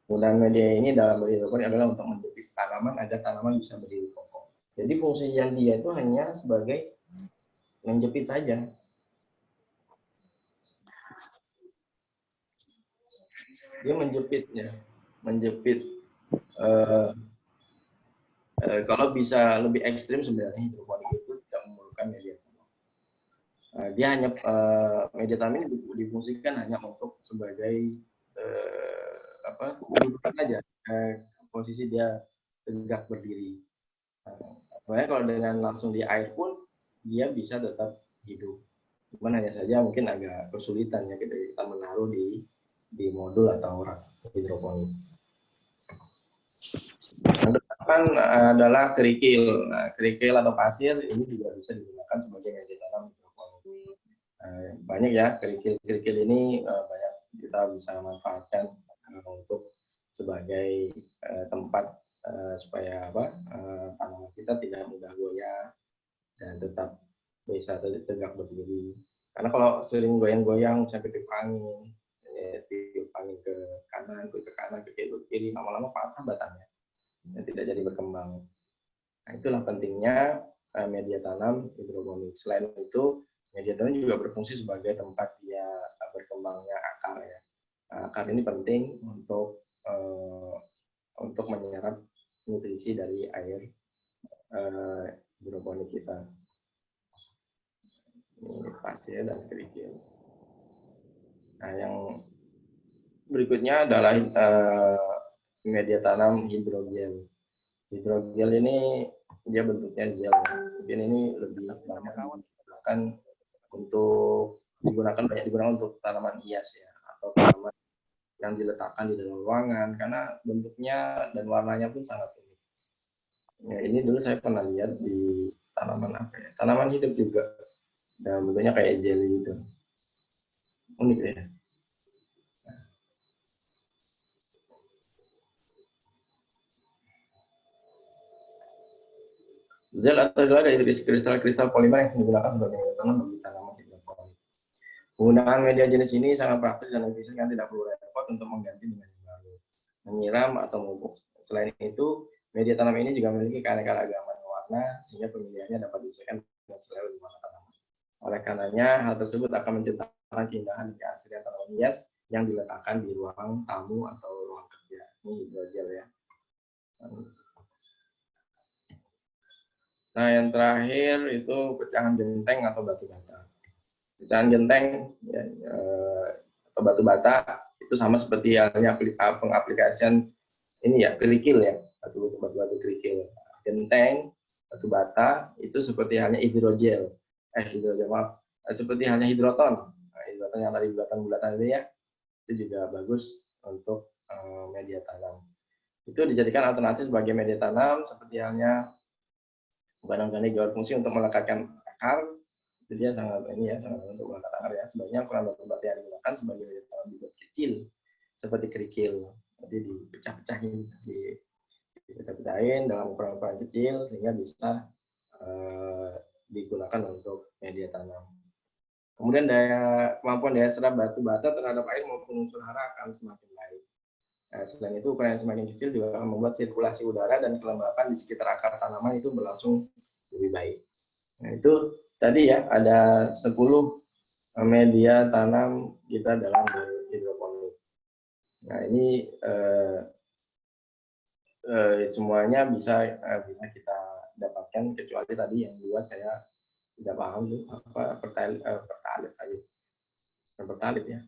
Penggunaan media ini dalam berhidroponik adalah untuk menjepit tanaman agar tanaman bisa berdiri kokoh. Jadi fungsinya dia itu hanya sebagai menjepit saja. Dia menjepitnya, menjepit. Kalau bisa lebih ekstrim sebenarnya hidroponik itu tidak memerlukan media tanam. Dia hanya media tanam ini difungsikan hanya untuk sebagai kedudukan aja, posisi dia tegak berdiri. Makanya kalau dengan langsung di air pun dia bisa tetap hidup. Cuman hanya saja mungkin agak kesulitan ya kita menaruh di modul atau rak hidroponik. Yang depan adalah kerikil. Nah, kerikil atau pasir ini juga bisa digunakan sebagai media tanam hidroponik. Banyak ya kerikil ini banyak kita bisa manfaatkan untuk sebagai tempat supaya tanaman kita tidak mudah goyah dan tetap bisa tegak berdiri. Karena kalau sering goyang-goyang sampai tiup angin ke kanan, ke kiri, lama-lama patah batangnya dan tidak jadi berkembang. Nah, itulah pentingnya media tanam hidroponik. Selain itu, media tanam juga berfungsi sebagai tempat dia berkembangnya akar ya. Akar ini penting untuk menyerap nutrisi dari air hidroponik kita. Ini pasir dan kerikil. Nah, yang berikutnya adalah media tanam hidrogel. Hidrogel ini dia bentuknya gel. Mungkin ini lebih banyak banyak digunakan untuk tanaman hias ya, atau tanaman yang diletakkan di dalam ruangan karena bentuknya dan warnanya pun sangat unik. Ya, ini dulu saya pernah lihat di tanaman apa ya? Tanaman hidup juga. Dan bentuknya kayak jelly gitu. Unik ya. Zel atau adalah dari kristal-kristal polimer yang digunakan sebagai media tanam bagi tanaman hidroponik. Penggunaan media jenis ini sangat praktis dan efisien yang tidak perlu repot untuk mengganti dengan yang baru, menyiram atau memupuk. Selain itu, media tanam ini juga memiliki keanekaragaman warna sehingga pemilihannya dapat disesuaikan dengan selera lingkungan tanaman. Oleh karenanya, hal tersebut akan menciptakan keindahan dan keaslian tanaman hias yang diletakkan di ruang tamu atau ruang kerja. Ini hidrogel ya. Nah, yang terakhir itu pecahan genteng atau batu bata. Pecahan genteng ya, atau batu bata itu sama seperti halnya pengaplikasian ini ya kerikil ya, batu kerikil. Genteng, batu bata itu seperti halnya hidrogel. Seperti halnya hidroton. Nah, hidroton yang tadi bulatan-bulatan itu ya, itu juga bagus untuk media tanam. Itu dijadikan alternatif sebagai media tanam seperti halnya barang-barang berfungsi untuk melekatkan akar Itu dia sangat ini ya, sangat untuk mengangkat akar ya. Sebaiknya ukuran batu bata yang digunakan sebagai media tanam bibit kecil seperti kerikil. Nanti dipecah-pecahin, dipecah-pecahin dalam ukuran-ukuran kecil sehingga bisa digunakan untuk media tanam. Kemudian kemampuan daya serap batu bata terhadap air maupun unsur hara akan semakin baik. Selain itu, ukuran yang semakin kecil juga akan membuat sirkulasi udara dan kelembapan di sekitar akar tanaman itu berlangsung lebih baik. Nah, itu tadi ya, ada 10 media tanam kita dalam hidroponik. Nah, ini semuanya bisa kita dapatkan, kecuali tadi yang dua saya tidak paham tuh apa pertalit saja, pertalit ya.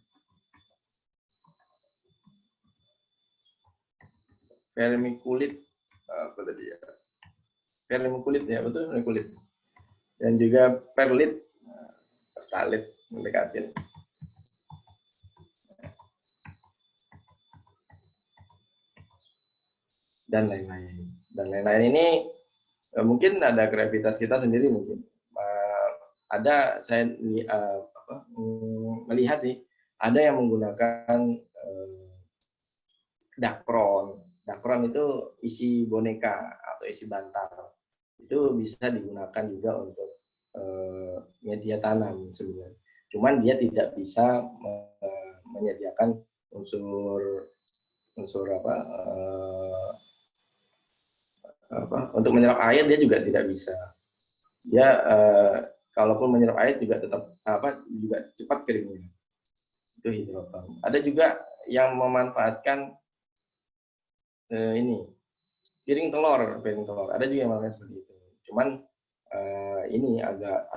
Vermiculit apa tadi ya? Vermiculit ya, betul, vermiculit. Dan juga perlit, pertalit mendekatin. Dan lain-lain. Dan lain-lain ini mungkin ada kreativitas kita sendiri mungkin. Ada saya melihat sih, ada yang menggunakan dakron. Dakron itu isi boneka atau isi bantal. Itu bisa digunakan juga untuk media tanam sebenarnya. Cuman dia tidak bisa menyediakan unsur untuk menyerap air, dia juga tidak bisa. Dia kalaupun menyerap air juga tetap juga cepat keringnya. Itu hidroton. Ada juga yang memanfaatkan ini piring telur. Ada juga yang melakukan seperti itu. Cuman ini agak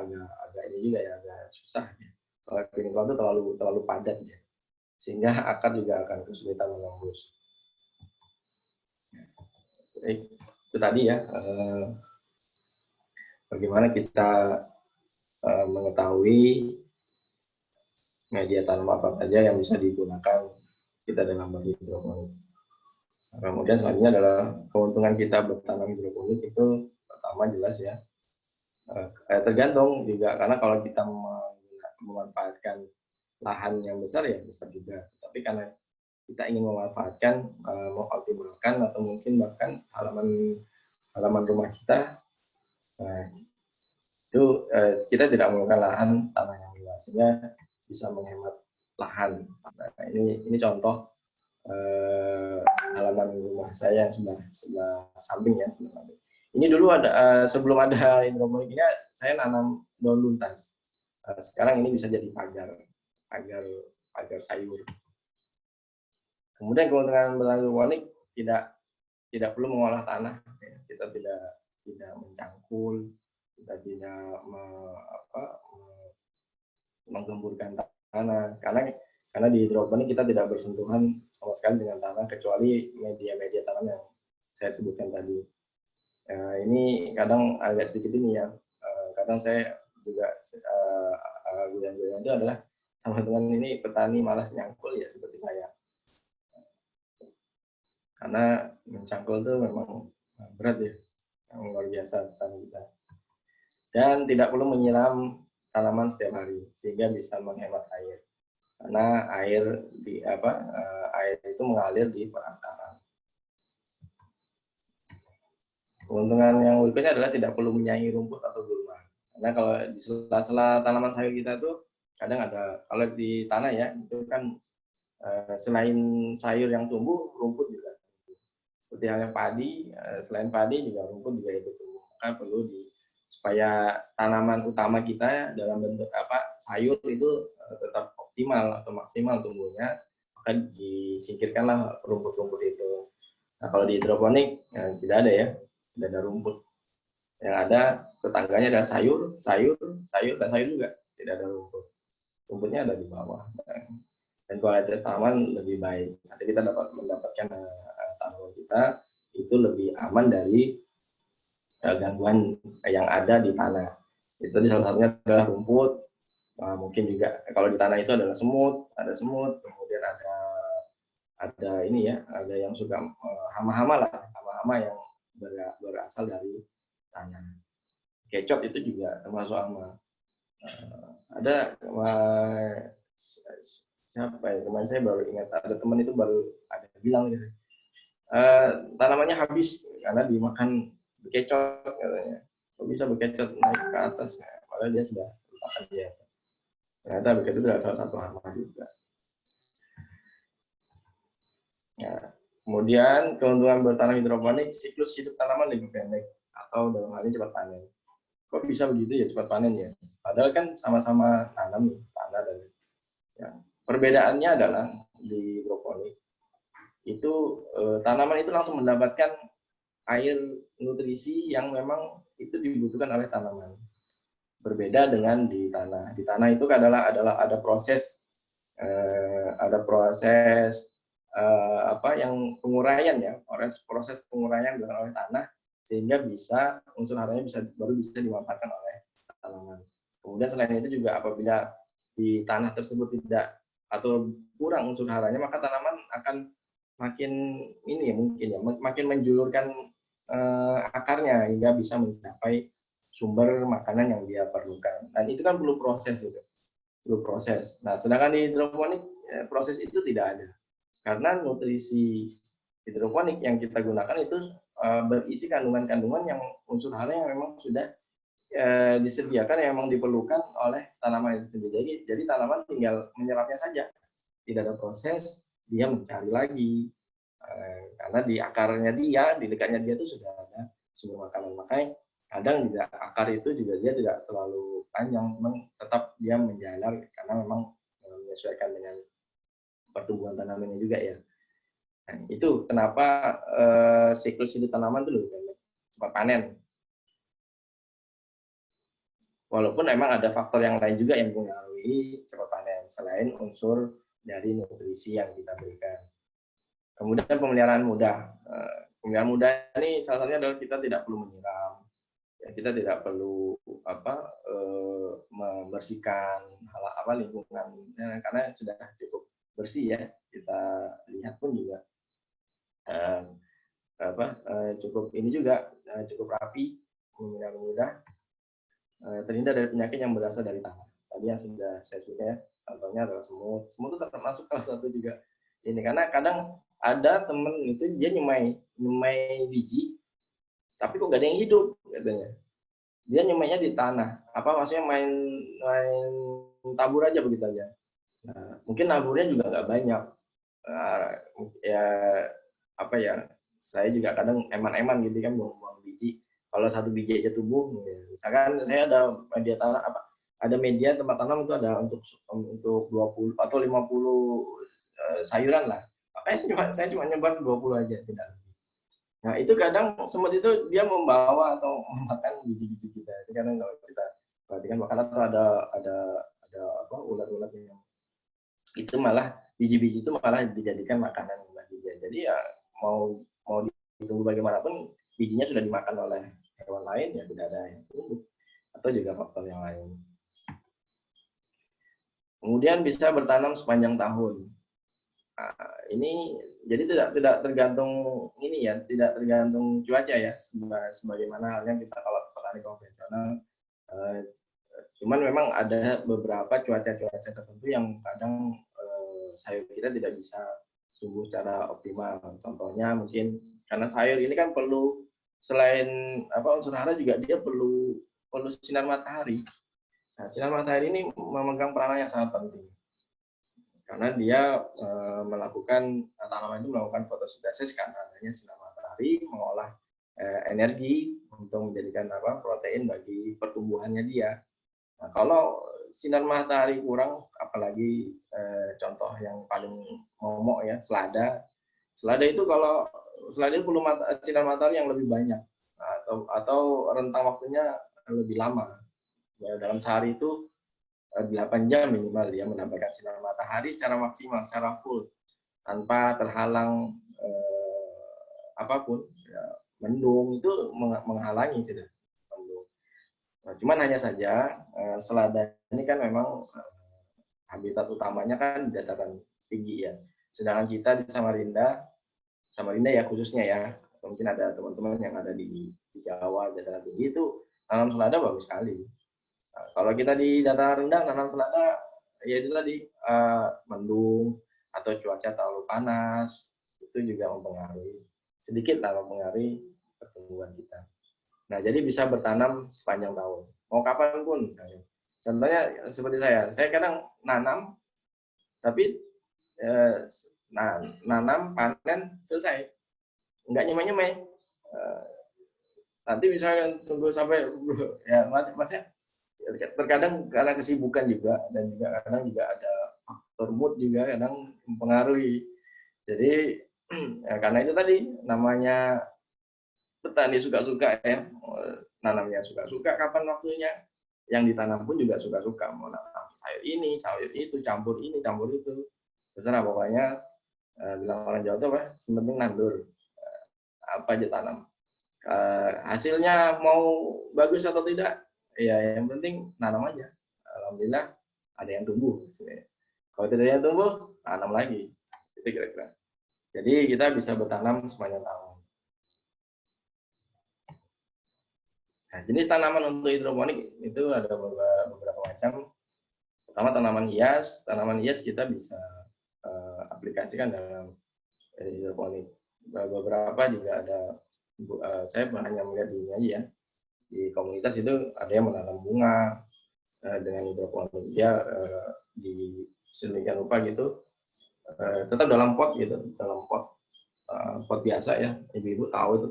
ini juga ya, agak susah ya. Kalau piring telur itu terlalu padat ya, sehingga akar juga akan kesulitan menembus. Itu tadi ya, bagaimana kita mengetahui media tanam apa saja yang bisa digunakan kita dalam berhidroponik. Kemudian selanjutnya adalah keuntungan kita bertanam hidroponik itu pertama jelas ya, tergantung juga, karena kalau kita memanfaatkan lahan yang besar ya besar juga, tapi karena kita ingin memanfaatkan, mengoptimalkan atau mungkin bahkan halaman rumah kita, itu kita tidak menggunakan lahan tanah yang luas sehingga bisa menghemat lahan. Nah, ini contoh halaman rumah saya yang sebelah samping ya. Ini dulu ada sebelum ada hidroponik ini saya nanam daun luntas. Sekarang ini bisa jadi pagar sayur. Kemudian keuntungan bertanam hidroponik tidak perlu mengolah tanah, ya. Kita tidak mencangkul, kita tidak menggemburkan tanah, karena di hidroponik kita tidak bersentuhan sama sekali dengan tanah kecuali media-media tanam yang saya sebutkan tadi. Ini kadang agak sedikit ini ya, kadang saya juga goyang-goyang itu adalah sama dengan ini petani malas nyangkul ya seperti saya, karena mencangkul itu memang berat ya, yang luar biasa petani kita. Dan tidak perlu menyiram tanaman setiap hari sehingga bisa menghemat air, karena air itu mengalir di perakaran. Keuntungan yang berikutnya adalah tidak perlu menyaingi rumput atau gulma, karena kalau di sela-sela tanaman sayur kita tuh kadang ada, kalau di tanah ya itu kan selain sayur yang tumbuh, rumput juga seperti halnya padi, selain padi juga rumput juga itu tumbuh. Maka perlu supaya tanaman utama kita dalam bentuk sayur itu tetap optimal atau maksimal tumbuhnya, maka disingkirkanlah rumput-rumput itu. Nah, kalau di hidroponik tidak ada ya, tidak ada rumput. Yang ada tetangganya ada sayur dan sayur juga, tidak ada rumput. Rumputnya ada di bawah. Dan kualitas tanaman lebih baik. Nanti kita mendapatkan tanaman kita itu lebih aman dari gangguan yang ada di tanah. Itu tadi salah satunya adalah rumput. Mungkin juga kalau di tanah itu adalah semut, kemudian ada ini ya, ada yang suka hama-hama yang berasal dari tanah. Kecot itu juga termasuk hama. Ada siapa ya teman saya baru ingat, ada teman itu baru ada bilang gitu, tanamannya habis karena dimakan bekecot katanya. Kok bisa bekecot naik ke atas? Nah, padahal dia sudah letakkan dia. Ternyata bekecot itu adalah salah satu hama juga. Ya. Kemudian keuntungan bertanam hidroponik, siklus hidup tanaman lebih pendek atau dalam hal ini cepat panen. Kok bisa begitu ya cepat panen ya? Padahal kan sama-sama tanam tanah dan ya. Perbedaannya adalah di hidroponik itu tanaman itu langsung mendapatkan air nutrisi yang memang itu dibutuhkan oleh tanaman. Berbeda dengan di tanah. Di tanah itu adalah ada proses yang penguraian ya, proses penguraian dilakukan oleh tanah sehingga bisa unsur haranya baru bisa dimanfaatkan oleh tanaman. Kemudian selain itu juga apabila di tanah tersebut tidak atau kurang unsur haranya, maka tanaman akan makin makin menjulurkan akarnya hingga bisa mencapai sumber makanan yang dia perlukan. Dan itu kan perlu proses itu. Perlu proses. Nah, sedangkan di hidroponik proses itu tidak ada. Karena nutrisi hidroponik yang kita gunakan itu berisi kandungan-kandungan yang unsur hara yang memang sudah disediakan, yang memang diperlukan oleh tanaman itu sendiri. Jadi tanaman tinggal menyerapnya saja. Tidak ada proses, dia mencari lagi. Karena di akarnya dia, di dekatnya dia itu sudah ada sumber makanan. Makanya kadang juga akar itu juga dia tidak terlalu panjang, tetap dia menjalar karena memang menyesuaikan dengan pertumbuhan tanamannya juga ya. Nah, itu kenapa siklus hidup tanaman itu lebih pendek, cepat panen. Walaupun memang ada faktor yang lain juga yang mempengaruhi cepat panen selain unsur dari nutrisi yang kita berikan. Kemudian pemeliharaan mudah. Pemeliharaan mudah ini salah satunya adalah kita tidak perlu menyiram, ya, kita tidak perlu membersihkan lingkungan karena sudah cukup bersih ya. Kita lihat pun juga cukup rapi, pemeliharaan mudah, terhindar dari penyakit yang berasal dari tanah. Tadi yang sudah saya sebutkan ya, contohnya adalah semut. Semut itu termasuk salah satu juga ini, karena kadang ada temen itu dia nyemai biji, tapi kok gak ada yang hidup katanya. Dia nyemainya di tanah. Maksudnya main tabur aja begitu aja. Nah, mungkin naburnya juga nggak banyak. Saya juga kadang eman-eman gitu kan buang biji. Kalau satu biji aja tumbuh, misalkan saya ada media tanah ada media tempat tanam itu ada untuk 20 atau 50 sayuran lah. Makanya saya cuma nyebar 20 aja, tidak. Nah, itu kadang semut itu dia membawa atau memakan biji-biji kita. Itu kadang kalau kita perhatikan, bahkan atau ada ular-ular yang itu malah biji-biji itu malah dijadikan makanan bagi dia. Jadi ya mau ditunggu bagaimanapun bijinya sudah dimakan oleh hewan lain, ya tidak ada yang tumbuh, atau juga faktor yang lain. Kemudian bisa bertanam sepanjang tahun. Nah, ini jadi tidak tergantung tidak tergantung cuaca ya, sebagaimana halnya kita kalau petani konvensional. Cuman memang ada beberapa cuaca tertentu yang kadang sayur kita tidak bisa tumbuh secara optimal. Contohnya mungkin karena sayur ini kan perlu selain unsur hara juga dia perlu sinar matahari. Nah, sinar matahari ini memegang peranan yang sangat penting. Karena dia tanaman itu melakukan fotosintesis karena adanya sinar matahari, mengolah energi untuk menjadikan protein bagi pertumbuhannya dia. Nah, kalau sinar matahari kurang, apalagi contoh yang paling momok ya, selada. Selada itu perlu sinar matahari yang lebih banyak, atau rentang waktunya lebih lama. Ya, dalam sehari itu 8 jam minimal dia mendapatkan sinar matahari secara maksimal, secara full, tanpa terhalang apapun. Ya, mendung itu menghalangi sudah. Nah, cuman hanya saja selada ini kan memang habitat utamanya kan di dataran tinggi ya. Sedangkan kita di Samarinda ya khususnya ya, mungkin ada teman-teman yang ada di Jawa dataran tinggi itu tanam selada bagus sekali. Nah, kalau kita di dataran rendah, tanam selada, ya itu tadi mendung atau cuaca terlalu panas, itu juga mempengaruhi, sedikit lah mempengaruhi pertumbuhan kita. Nah, jadi bisa bertanam sepanjang tahun, mau kapan pun misalnya. Contohnya seperti saya kadang nanam, tapi nanam, panen, selesai. Nggak nyemai-nyemai. Nanti misalnya tunggu sampai, ya maksudnya terkadang karena kesibukan juga, dan juga kadang juga ada faktor mood juga kadang mempengaruhi. Jadi ya, karena itu tadi namanya petani suka-suka ya, nanamnya suka-suka kapan waktunya, yang ditanam pun juga suka-suka, mau nanam sayur ini, sayur itu, campur ini, campur itu, terserah pokoknya. Bilang orang Jawa tuh apa, penting nandur, apa aja tanam. Hasilnya mau bagus atau tidak, ya yang penting nanam aja. Alhamdulillah ada yang tumbuh. Kalau tidak ada yang tumbuh, tanam lagi. Itu kira-kira. Jadi kita bisa bertanam sepanjang tahun. Nah, jenis tanaman untuk hidroponik itu ada beberapa macam. Pertama tanaman hias. Tanaman hias kita bisa aplikasikan dalam hidroponik. Beberapa juga ada, saya hanya melihat di ini aja ya, di komunitas itu ada yang menanam bunga dengan hidroponik. Dia di sedemikian rupa gitu, tetap dalam pot gitu, dalam pot biasa ya, ibu-ibu tahu itu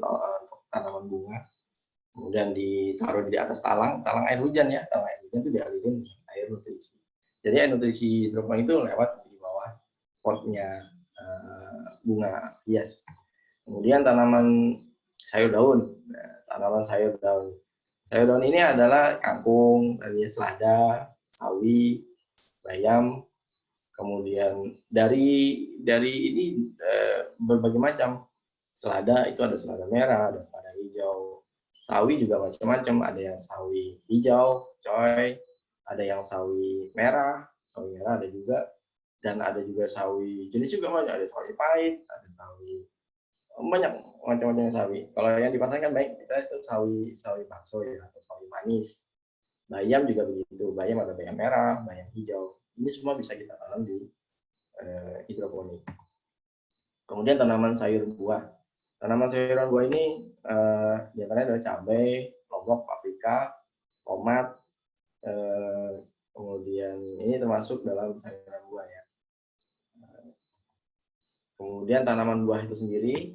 tanaman bunga. Kemudian ditaruh di atas talang air hujan ya, talang air hujan itu dialirin air nutrisi. Jadi air nutrisi hidroponik itu lewat di bawah potnya bunga hias. Kemudian tanaman sayur daun. Nah, tanaman sayur daun. Sayur daun ini adalah kangkung, selada, sawi, bayam. Kemudian dari ini berbagai macam. Selada itu ada selada merah, ada selada hijau. Sawi juga macam-macam, ada yang sawi hijau, coy, ada yang sawi merah ada juga, dan ada juga sawi jenis juga banyak, ada sawi pahit, ada sawi, banyak macam-macam sawi. Kalau yang di pasar kan baik, kita itu sawi bakso ya, atau sawi manis. Bayam juga begitu, bayam ada bayam merah, bayam hijau. Ini semua bisa kita tanam di hidroponik. Kemudian tanaman sayur buah. Tanaman sayuran buah ini diantaranya adalah cabai, lombok, paprika, tomat. Kemudian ini termasuk dalam sayuran buah ya. Kemudian tanaman buah itu sendiri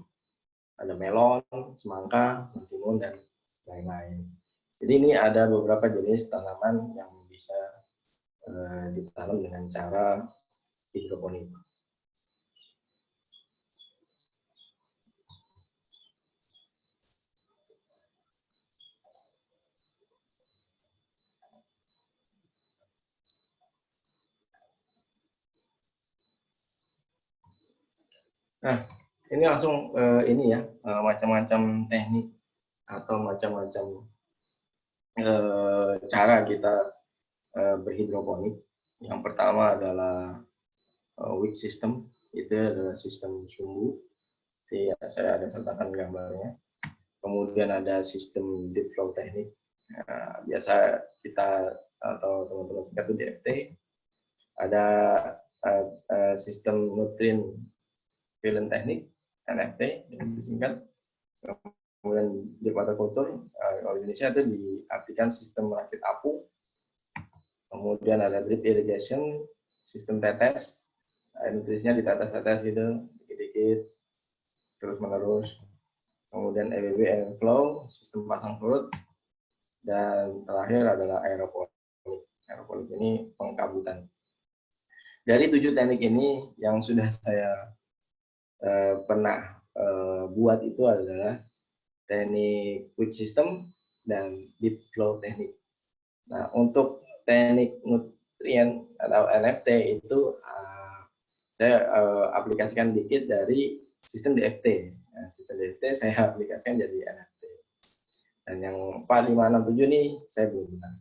ada melon, semangka, mentimun, dan lain-lain. Jadi ini ada beberapa jenis tanaman yang bisa ditanam dengan cara hidroponik. Nah, ini langsung ini ya, macam-macam teknik atau macam-macam cara kita berhidroponik. Yang pertama adalah wick system, itu adalah sistem sumbu. Jadi, saya ada sertakan gambarnya. Kemudian ada sistem deep flow teknik. Nah, biasa kita atau teman-teman kita itu DFT. Ada sistem nutrient filling teknik, NFT, yang disingkat. Kemudian di aquaculture, kalau Indonesia itu diartikan sistem rakit apung. Kemudian ada drip irrigation, sistem tetes, air nutrisinya ditetes-tetes gitu, dikit-dikit, terus menerus. Kemudian EBB, air flow, sistem pasang surut, dan terakhir adalah aeroponik. Aeroponik ini pengkabutan. Dari 7 teknik ini yang sudah saya pernah buat itu adalah teknik quick system dan deep flow teknik. Nah, untuk teknik nutrien atau NFT itu saya aplikasikan dikit dari sistem DFT. Nah, sistem DFT saya aplikasikan jadi NFT. Dan yang 4, 5, 6, 7 nih saya belum pernah.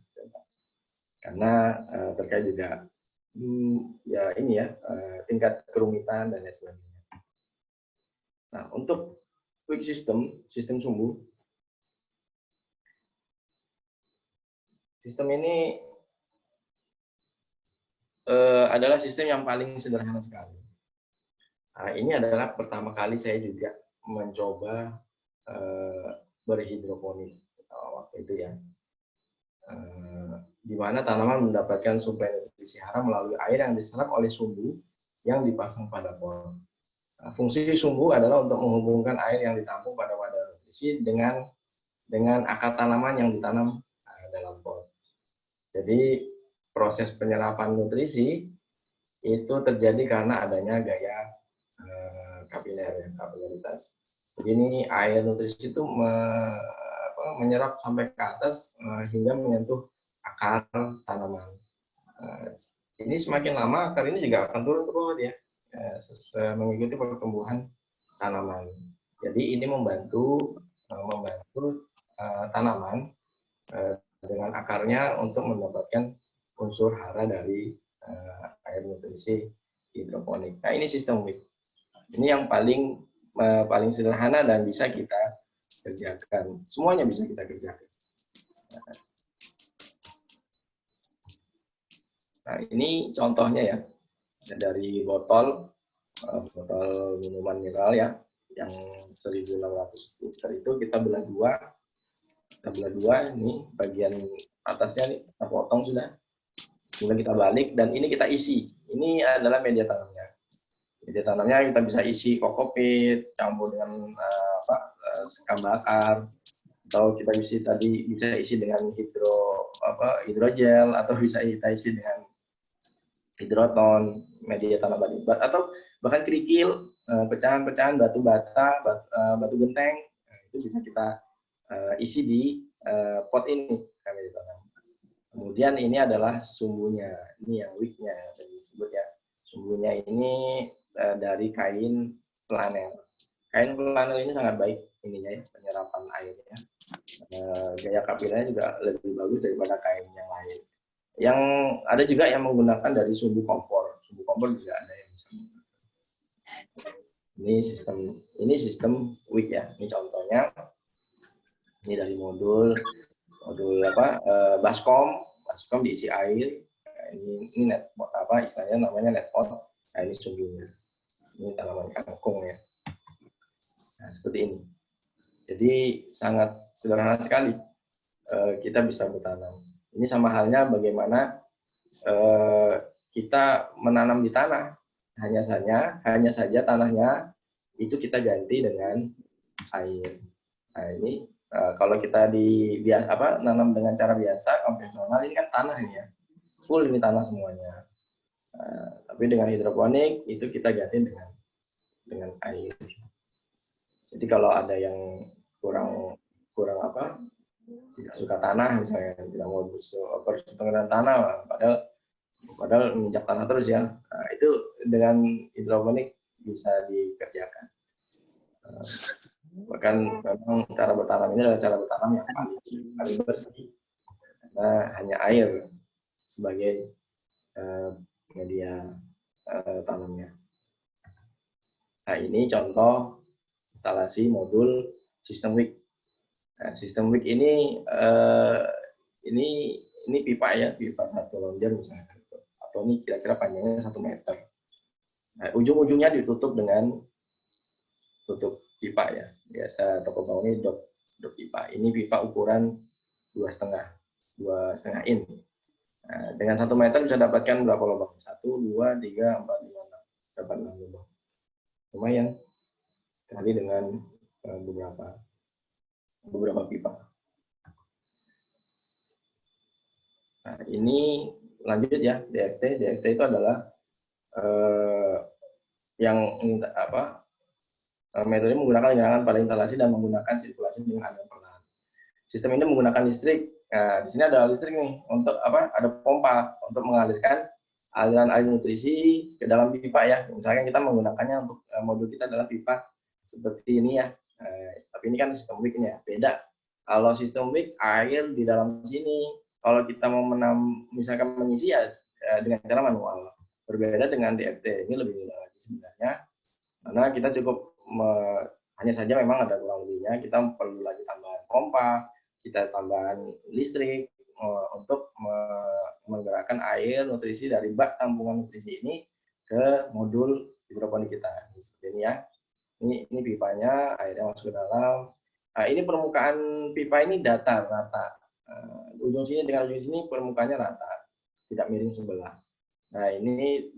Karena terkait juga ya ini ya, tingkat kerumitan dan lain sebagainya. Nah, untuk quick system, sistem sumbu, Sistem ini adalah sistem yang paling sederhana sekali. Nah, ini adalah pertama kali saya juga mencoba berhidroponik waktu itu ya, di mana tanaman mendapatkan suplai nutrisi hara melalui air yang diserap oleh sumbu yang dipasang pada pot. Nah, fungsi sumbu adalah untuk menghubungkan air yang ditampung pada wadah nutrisi dengan akar tanaman yang ditanam dalam pot. Jadi proses penyerapan nutrisi itu terjadi karena adanya gaya kapilaritas. Jadi ini air nutrisi itu menyerap sampai ke atas hingga menyentuh akar tanaman. Ini semakin lama akar ini juga akan turun ke bawah ya, mengikuti pertumbuhan tanaman. Jadi ini membantu tanaman dengan akarnya untuk mendapatkan unsur hara dari air nutrisi hidroponik. Nah, ini sistem WIC. Ini yang paling sederhana dan bisa kita kerjakan. Semuanya bisa kita kerjakan. Nah, ini contohnya ya, dari botol minuman mineral ya, yang 1.600 liter itu kita belah dua, ini bagian atasnya nih kita potong sudah, kemudian kita balik dan ini kita isi. Ini adalah media tanamnya. Media tanamnya kita bisa isi kokopit campur dengan sekam bakar, atau kita bisa isi dengan hidrogel, atau bisa kita isi dengan hidroton, media tanam atau bahkan kerikil, pecahan-pecahan batu bata, batu genteng, itu bisa kita isi di pot ini kami tanam. Kemudian ini adalah sumbunya, ini yang wick-nya tadi disebutnya. Sumbunya ini dari kain flanel. Kain flanel ini sangat baik ininya ya, penyerapan airnya. Gaya kapilnya juga lebih bagus daripada kain yang lain. Yang ada juga yang menggunakan dari sumbu kompor. Sumbu kompor juga ada yang bisa menggunakan. Ini sistem wick ya. Ini contohnya. Ini dari modul baskom diisi air. Ini net istilahnya namanya net pot. Nah, ini sumbunya. Ini tanaman kangkung ya. Nah, seperti ini. Jadi sangat sederhana sekali kita bisa bertanam. Ini sama halnya bagaimana kita menanam di tanah. Hanya saja tanahnya itu kita ganti dengan air. Nah, ini kalau kita nanam dengan cara biasa konvensional, ini kan tanah ini ya, full ini tanah semuanya. Tapi dengan hidroponik itu kita ganti dengan air. Jadi kalau ada yang kurang tidak suka tanah misalnya, tidak mau bersentuhan tanah, padahal menginjak tanah terus ya, nah, itu dengan hidroponik bisa dikerjakan. Bahkan memang cara bertanam ini adalah cara bertanam yang paling bersih, karena hanya air sebagai media tanamnya. Nah, ini contoh instalasi modul sistem WIC. Nah, sistem WIC ini pipa ya, pipa 1 lonjar misalnya, atau ini kira-kira panjangnya 1 meter. Nah, ujung-ujungnya ditutup dengan tutup pipa ya, biasa toko bangun ini dop pipa. Ini pipa ukuran 2,5 in. Nah, dengan 1 meter bisa dapatkan berapa lubang? 1, 2, 3, 4, 5, 6. Dapat 6 lubang. Lumayan. Kali dengan beberapa pipa. Nah, ini lanjut ya, DFT. DFT itu adalah metode menggunakan gerakan pada instalasi dan menggunakan sirkulasi dengan aliran perlahan. Sistem ini menggunakan listrik. Nah, di sini ada listrik nih untuk ada pompa untuk mengalirkan aliran nutrisi ke dalam pipa ya. Misalkan kita menggunakannya untuk modul kita adalah pipa seperti ini ya. Tapi ini kan sistem WIC ya, beda. Kalau sistem WIC air di dalam sini. Kalau kita mau misalkan mengisi ya dengan cara manual. Berbeda dengan DFT, ini lebih mudah lagi sebenarnya. Karena kita cukup hanya saja memang ada kurang lebihnya, kita perlu lagi tambahan pompa, kita tambahan listrik untuk mengalirkan air nutrisi dari bak tampungan nutrisi ini ke modul hidroponik kita. Seperti ini ya. Ini pipanya, airnya masuk ke dalam. Nah, ini permukaan pipa ini datar, rata. Ujung sini dengan ujung sini permukaannya rata, tidak miring sebelah. Nah, ini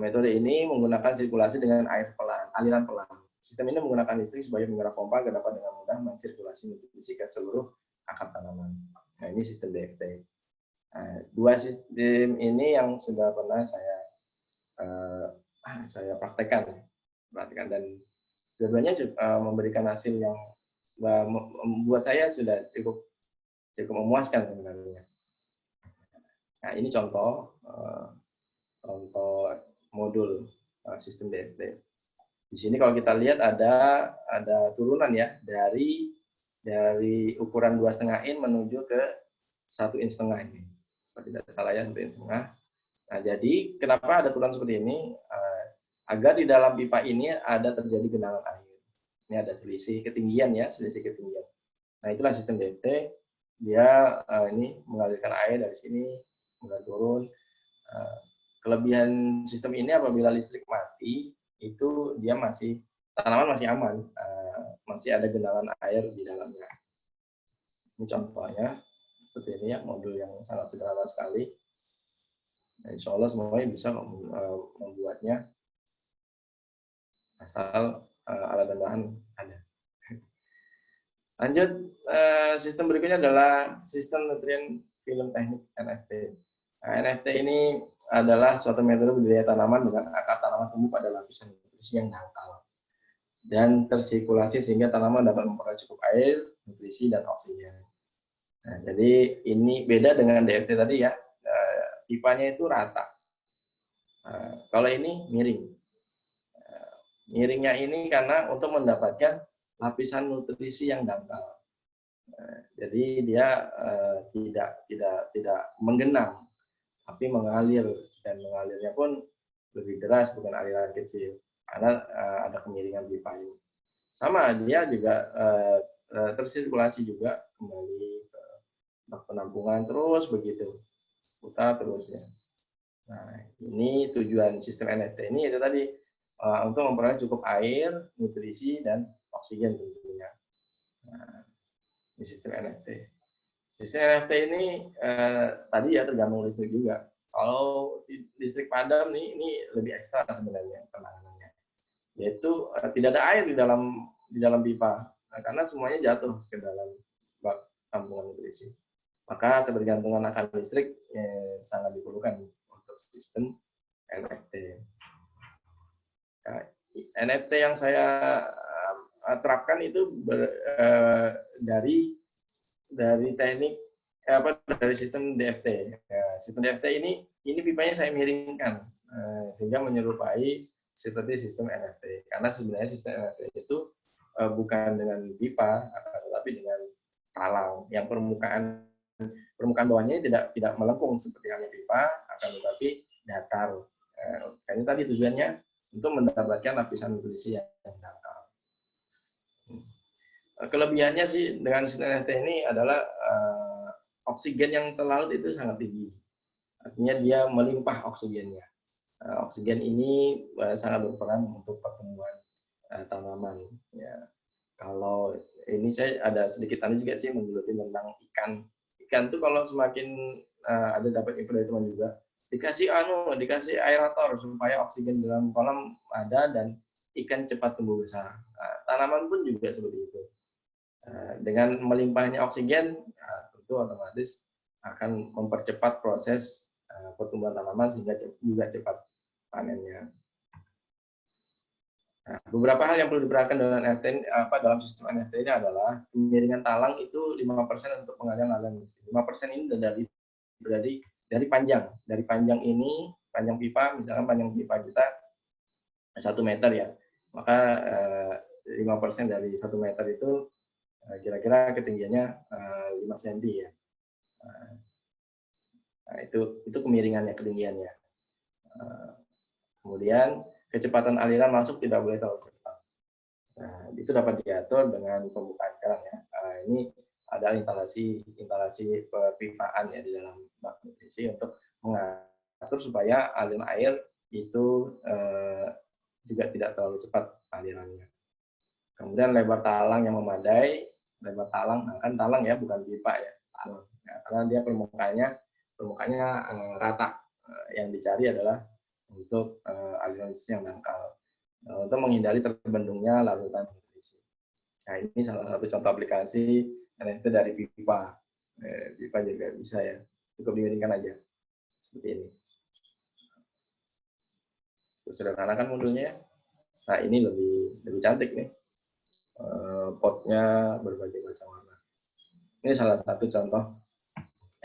metode ini menggunakan sirkulasi dengan air pelan, aliran pelan. Sistem ini menggunakan listrik sebagai penggerak pompa agar dapat dengan mudah mensirkulasi nutrisi ke seluruh akar tanaman. Nah, ini sistem DFT. Nah, dua sistem ini yang sudah pernah saya praktekkan dan dua-duanya memberikan hasil yang membuat saya sudah cukup memuaskan sebenarnya. Nah, ini contoh modul sistem DFT. Di sini kalau kita lihat ada turunan ya dari ukuran 2,5 in menuju ke 1,5 in ini. Kalau tidak salah ya 1,5 in. Nah, jadi kenapa ada turunan seperti ini? Agar di dalam pipa ini ada terjadi genangan air. Ini ada selisih ketinggian ya, selisih ketinggian. Nah, itulah sistem DFT. Dia ini mengalirkan air dari sini mengalir turun. Kelebihan sistem ini apabila listrik mati itu dia tanaman masih aman, masih ada genangan air di dalamnya. Ini contohnya seperti ini ya, modul yang sangat sederhana sekali. Nah, insya Allah semuanya bisa membuatnya asal alat dan bahan ada. Lanjut, sistem berikutnya adalah sistem nutrien film teknik NFT. Nah, NFT ini adalah suatu metode budidaya tanaman dengan akar tanaman tumbuh pada lapisan nutrisi yang dangkal dan tersirkulasi sehingga tanaman dapat memperoleh cukup air, nutrisi, dan oksigen. Nah, jadi ini beda dengan DFT tadi ya, pipanya itu rata. Kalau ini miring. Miringnya ini karena untuk mendapatkan lapisan nutrisi yang dangkal. Jadi dia tidak menggenang, tapi mengalir, dan mengalirnya pun lebih deras, bukan aliran kecil karena ada kemiringan pipa ini. Sama, dia juga tersirkulasi juga kembali ke bak penampungan terus begitu, putar terus ya. Nah, ini tujuan sistem NFT ini itu tadi untuk memperoleh cukup air, nutrisi, dan oksigen tentunya. Nah, ini sistem NFT. Sistem NFT ini tadi ya tergantung listrik juga. Kalau listrik padam nih, ini lebih ekstra sebenarnya penanganannya. Yaitu tidak ada air di dalam pipa, karena semuanya jatuh ke dalam bak tampungan nutrisi. Maka ketergantungan akan listrik sangat diperlukan untuk sistem NFT. Nah, NFT yang saya terapkan itu dari teknik dari sistem DFT. Ya, sistem DFT ini pipanya saya miringkan sehingga menyerupai seperti sistem NFT. Karena sebenarnya sistem NFT itu bukan dengan pipa, tetapi dengan talang yang permukaan bawahnya tidak melengkung seperti halnya pipa, akan tetapi datar. Ini tadi tujuannya untuk mendapatkan lapisan nutrisi yang dangkal. Kelebihannya sih dengan sistem NFT ini adalah oksigen yang terlarut itu sangat tinggi. Artinya dia melimpah oksigennya. Oksigen ini sangat berperan untuk pertumbuhan tanaman. Ya. Kalau ini saya ada sedikit tadi juga sih menggeluti tentang ikan. Ikan tuh kalau semakin ada dapat info dari teman juga, dikasih aerator supaya oksigen dalam kolam ada dan ikan cepat tumbuh besar. Tanaman pun juga seperti itu. Dengan melimpahnya oksigen, tentu otomatis akan mempercepat proses pertumbuhan tanaman sehingga juga cepat panennya. Nah, beberapa hal yang perlu diperhatikan dalam sistem NFT ini adalah kemiringan talang itu 5% untuk pengalian aliran. 5% ini dari panjang ini, panjang pipa, misalkan panjang pipa kita 1 meter ya, maka 5% dari 1 meter itu kira-kira ketinggiannya 5 cm ya. Nah, itu kemiringannya, ketinggiannya. Kemudian kecepatan aliran masuk tidak boleh terlalu cepat. Nah, itu dapat diatur dengan pembukaan keran ya. Ini ada instalasi pipaan ya di dalam bak nutrisi untuk mengatur supaya aliran air itu juga tidak terlalu cepat alirannya. Kemudian lebar talang yang memadai, lebar talang, nah kan talang ya bukan pipa ya, talang. Nah, karena dia permukaannya rata. Yang dicari adalah untuk aliran nutrisi yang dangkal, untuk menghindari terbendungnya larutan nutrisi. Nah, ini salah satu contoh aplikasi NFT dari pipa. Pipa juga bisa ya, cukup dimiringkan aja seperti ini. Sederhana kan modulnya. Nah, ini lebih cantik nih. Potnya berbagai macam warna. Ini salah satu contoh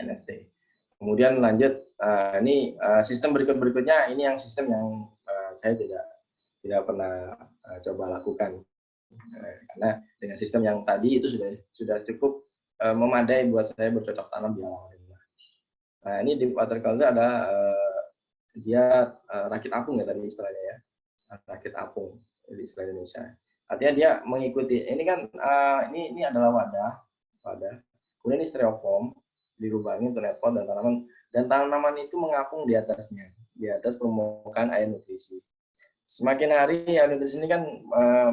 NFT. Kemudian lanjut, ini sistem berikutnya, ini yang sistem yang saya tidak pernah coba lakukan. Karena dengan sistem yang tadi itu sudah cukup memadai buat saya bercocok tanam di alam rumah. Nah, ini di water culture ada dia rakit apung ya tadi istilahnya ya, rakit apung di istilah Indonesia. Artinya dia mengikuti, ini kan ini adalah wadah, kemudian ini styrofoam dilubangi untuk net pot dan tanaman itu mengapung di atasnya, di atas permukaan air nutrisi. Semakin hari air nutrisi ini kan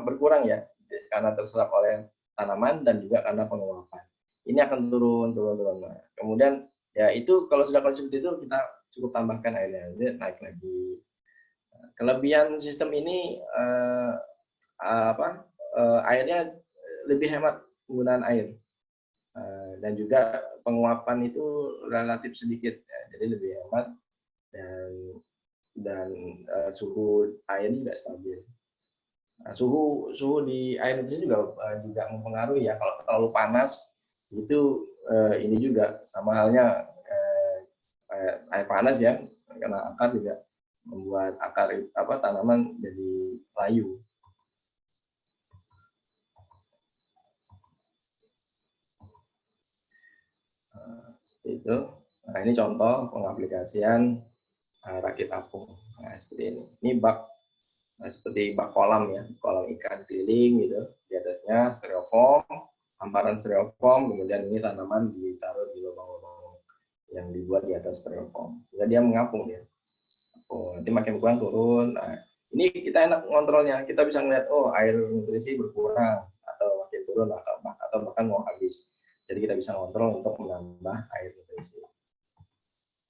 berkurang ya, karena terserap oleh tanaman dan juga karena penguapan. Ini akan turun. Nah, kemudian ya itu kalau sudah kondisi seperti itu kita cukup tambahkan airnya, naik lagi. Kelebihan sistem ini airnya lebih hemat penggunaan air dan juga penguapan itu relatif sedikit, ya, jadi lebih hemat dan suhu air juga stabil. Nah, suhu di air itu juga mempengaruhi ya. Kalau terlalu panas itu ini juga sama halnya air panas ya, karena akar juga membuat tanaman jadi layu. Itu. Nah, ini contoh pengaplikasian rakit apung. Nah, seperti ini. Ini bak, seperti bak kolam ya, kolam ikan keliling gitu. Di atasnya styrofoam, hamparan styrofoam, kemudian ini tanaman ditaruh di lubang-lubang yang dibuat di atas styrofoam. Jadi dia mengapung ya. Nanti makin kurang turun. Nah, ini kita enak ngontrolnya. Kita bisa ngeliat, oh air nutrisi berkurang atau makin turun atau bahkan mau habis. Jadi kita bisa ngontrol untuk menambah air nutrisi.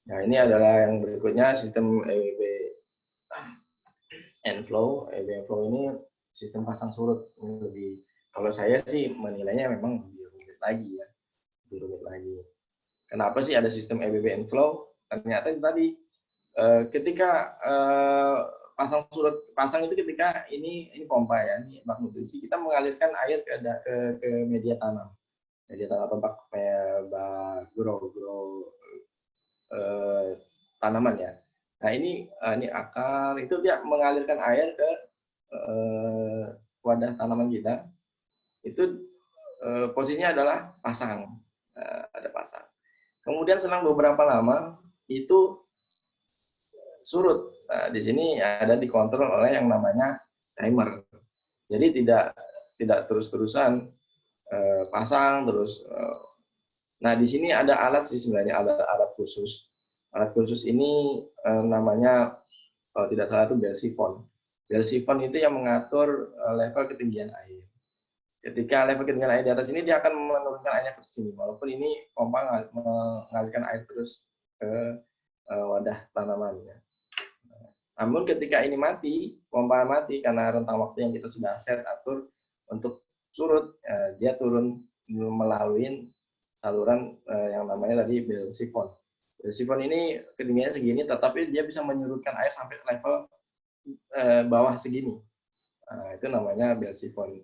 Nah, ini adalah yang berikutnya, sistem EWB Flow. EWB Flow ini sistem pasang surut. Ini lebih, kalau saya sih menilainya memang lebih rumit lagi ya. Lebih rumit lagi. Kenapa sih ada sistem EWB Flow? Ternyata tadi ketika pasang itu ketika ini pompa ya, ini bak nutrisi, kita mengalirkan air ke media tanam atau bak grow tanaman ya. Nah, ini akar itu dia mengalirkan air ke wadah tanaman kita. Itu posisinya adalah pasang, ada pasang. Kemudian selang beberapa lama itu surut. Nah, di sini ada dikontrol oleh yang namanya timer. Jadi tidak terus-terusan pasang terus. Nah, di sini ada alat sih sebenarnya, ada alat khusus. Alat khusus ini namanya kalau tidak salah itu bell siphon. Bell siphon itu yang mengatur level ketinggian air. Ketika level ketinggian air di atas ini, dia akan menurunkan airnya ke sini. Walaupun ini pompa mengalirkan air terus ke wadah tanamannya. Namun ketika ini mati, pompa mati karena rentang waktu yang kita sudah atur untuk surut, dia turun melalui saluran yang namanya tadi bell siphon. Bell siphon ini ketinggiannya segini, tetapi dia bisa menyurutkan air sampai level bawah segini. Itu namanya bell siphon.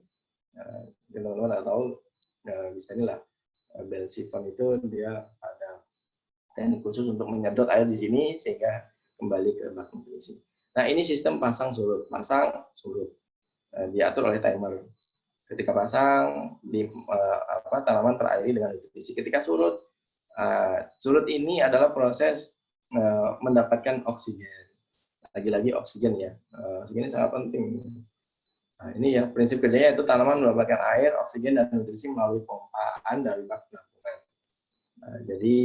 Teman-teman nggak tahu, bisa inilah bell siphon itu dia ada teknik khusus untuk menyedot air di sini sehingga kembali ke bak nutrisi. Nah, ini sistem pasang surut diatur oleh timer. Ketika pasang tanaman terairi dengan nutrisi. Ketika surut ini adalah proses mendapatkan oksigen. Lagi-lagi oksigen ya, oksigen sangat penting. Nah, ini ya prinsip kerjanya itu tanaman mendapatkan air, oksigen dan nutrisi melalui pompa penggunaan dari bak penampungan. Jadi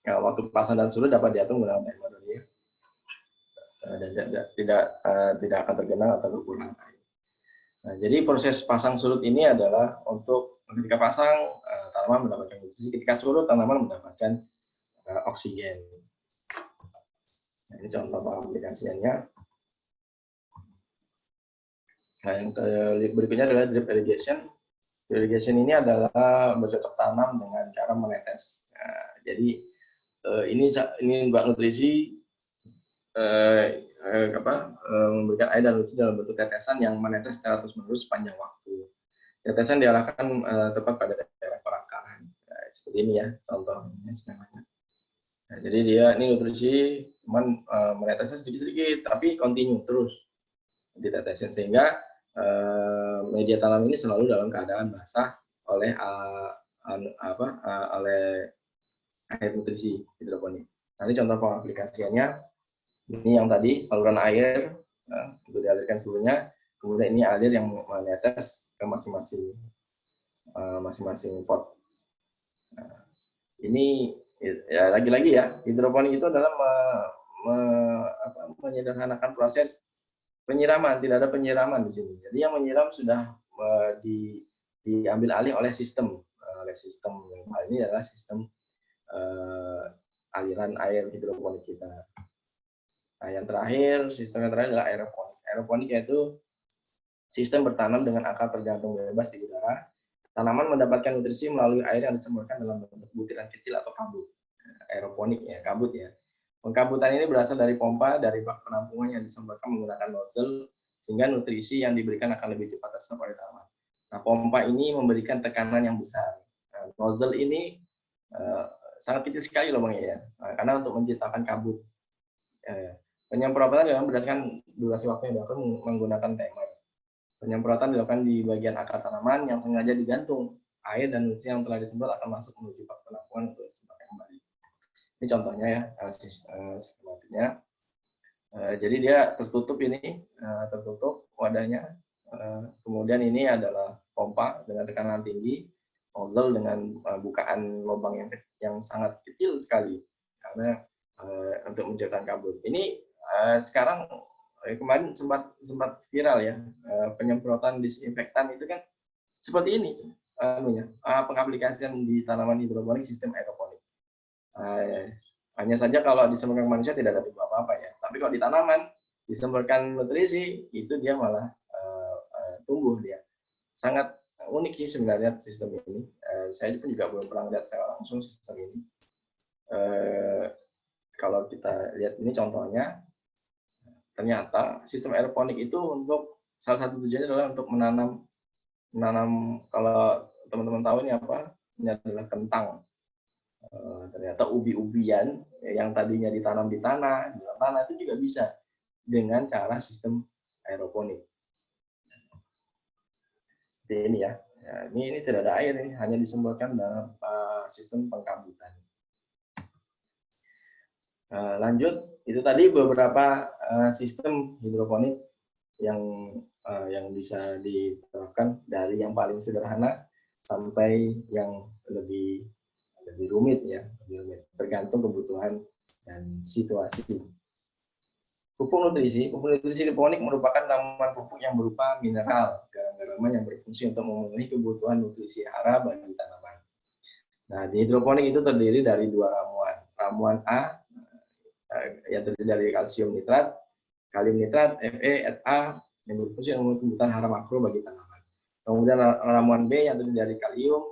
waktu pasang dan surut dapat diatur menggunakan timer ya. Dan tidak akan tergenang atau berkurang air. Nah, jadi proses pasang surut ini adalah untuk ketika pasang tanaman mendapatkan nutrisi, ketika surut tanaman mendapatkan oksigen. Nah, ini contoh aplikasinya. Nah, yang berikutnya adalah drip irrigation. Drip irrigation ini adalah bercocok tanam dengan cara menetes. Nah, jadi ini bak nutrisi memberikan air dan nutrisi dalam bentuk tetesan yang menetes secara terus-menerus sepanjang waktu. Tetesan diarahkan tepat pada daerah perakaran. Nah, seperti ini ya contohnya sebenarnya. Nah, jadi dia ini nutrisi cuman menetesnya sedikit-sedikit tapi kontinu terus ditetesin sehingga media tanam ini selalu dalam keadaan basah oleh oleh air nutrisi hidroponik. Nanti contoh pengaplikasiannya ini yang tadi saluran air untuk dialirkan seluruhnya, kemudian ini air yang menetes ke masing-masing pot. Nah, ini ya lagi-lagi ya hidroponik itu adalah menyederhanakan proses penyiraman, tidak ada penyiraman di sini. Jadi yang menyiram sudah diambil alih oleh sistem. Hal ini adalah sistem aliran air hidroponik kita. Nah, sistem yang terakhir adalah aeroponik. Aeroponik yaitu sistem bertanam dengan akar tergantung bebas di udara. Tanaman mendapatkan nutrisi melalui air yang disemburkan dalam bentuk butiran kecil atau kabut. Aeroponik ya, kabut ya. Pengkabutan ini berasal dari pompa dari bak penampungan yang disemburkan menggunakan nozzle sehingga nutrisi yang diberikan akan lebih cepat terserap oleh tanaman. Nah, pompa ini memberikan tekanan yang besar. Nah, nozzle ini sangat kecil sekali lubangnya ya, karena untuk menciptakan kabut. Penyemprotan dilakukan berdasarkan durasi waktu yang dilakukan menggunakan timer. Penyemprotan dilakukan di bagian akar tanaman yang sengaja digantung. Air dan nutrisi yang telah disemprot akan masuk menuju bak penampungan untuk disemprotkan kembali. Ini contohnya ya, skematiknya. Jadi dia tertutup ini, tertutup wadahnya. Kemudian ini adalah pompa dengan tekanan tinggi, nozzle dengan bukaan lubang yang sangat kecil sekali karena untuk menciptakan kabut. Ini sekarang kemarin sempat viral ya, penyemprotan disinfektan itu kan seperti ini pengaplikasian di tanaman hidroponik sistem aeroponik. Hanya saja kalau disemprotkan ke manusia tidak ada apa-apa ya, tapi kalau di tanaman disemprotkan nutrisi itu dia malah tumbuh dia. Sangat unik sih sebenarnya sistem ini. Saya pun juga belum pernah lihat secara langsung sistem ini. Kalau kita lihat ini contohnya, ternyata sistem aeroponik itu untuk salah satu tujuannya adalah untuk menanam kalau teman-teman tahu ini apa? Ini adalah kentang. Ternyata ubi-ubian yang tadinya ditanam di tanah, di dalam tanah itu juga bisa dengan cara sistem aeroponik. Seperti ini ya. Ini tidak ada air, ini hanya disemprotkan dalam sistem pengkabutan. Lanjut, itu tadi beberapa sistem hidroponik yang bisa diterapkan dari yang paling sederhana sampai yang lebih rumit ya, tergantung kebutuhan dan situasi. Pupuk nutrisi hidroponik merupakan tanaman pupuk yang berupa mineral, garam-garaman yang berfungsi untuk memenuhi kebutuhan nutrisi hara bagi tanaman. Nah, di hidroponik itu terdiri dari dua ramuan. Ramuan A yang terdiri dari kalsium nitrat, kalium nitrat, Fe, Ha yang berfungsi untuk kebutuhan hara makro bagi tanaman. Kemudian ramuan B yang terdiri dari kalium,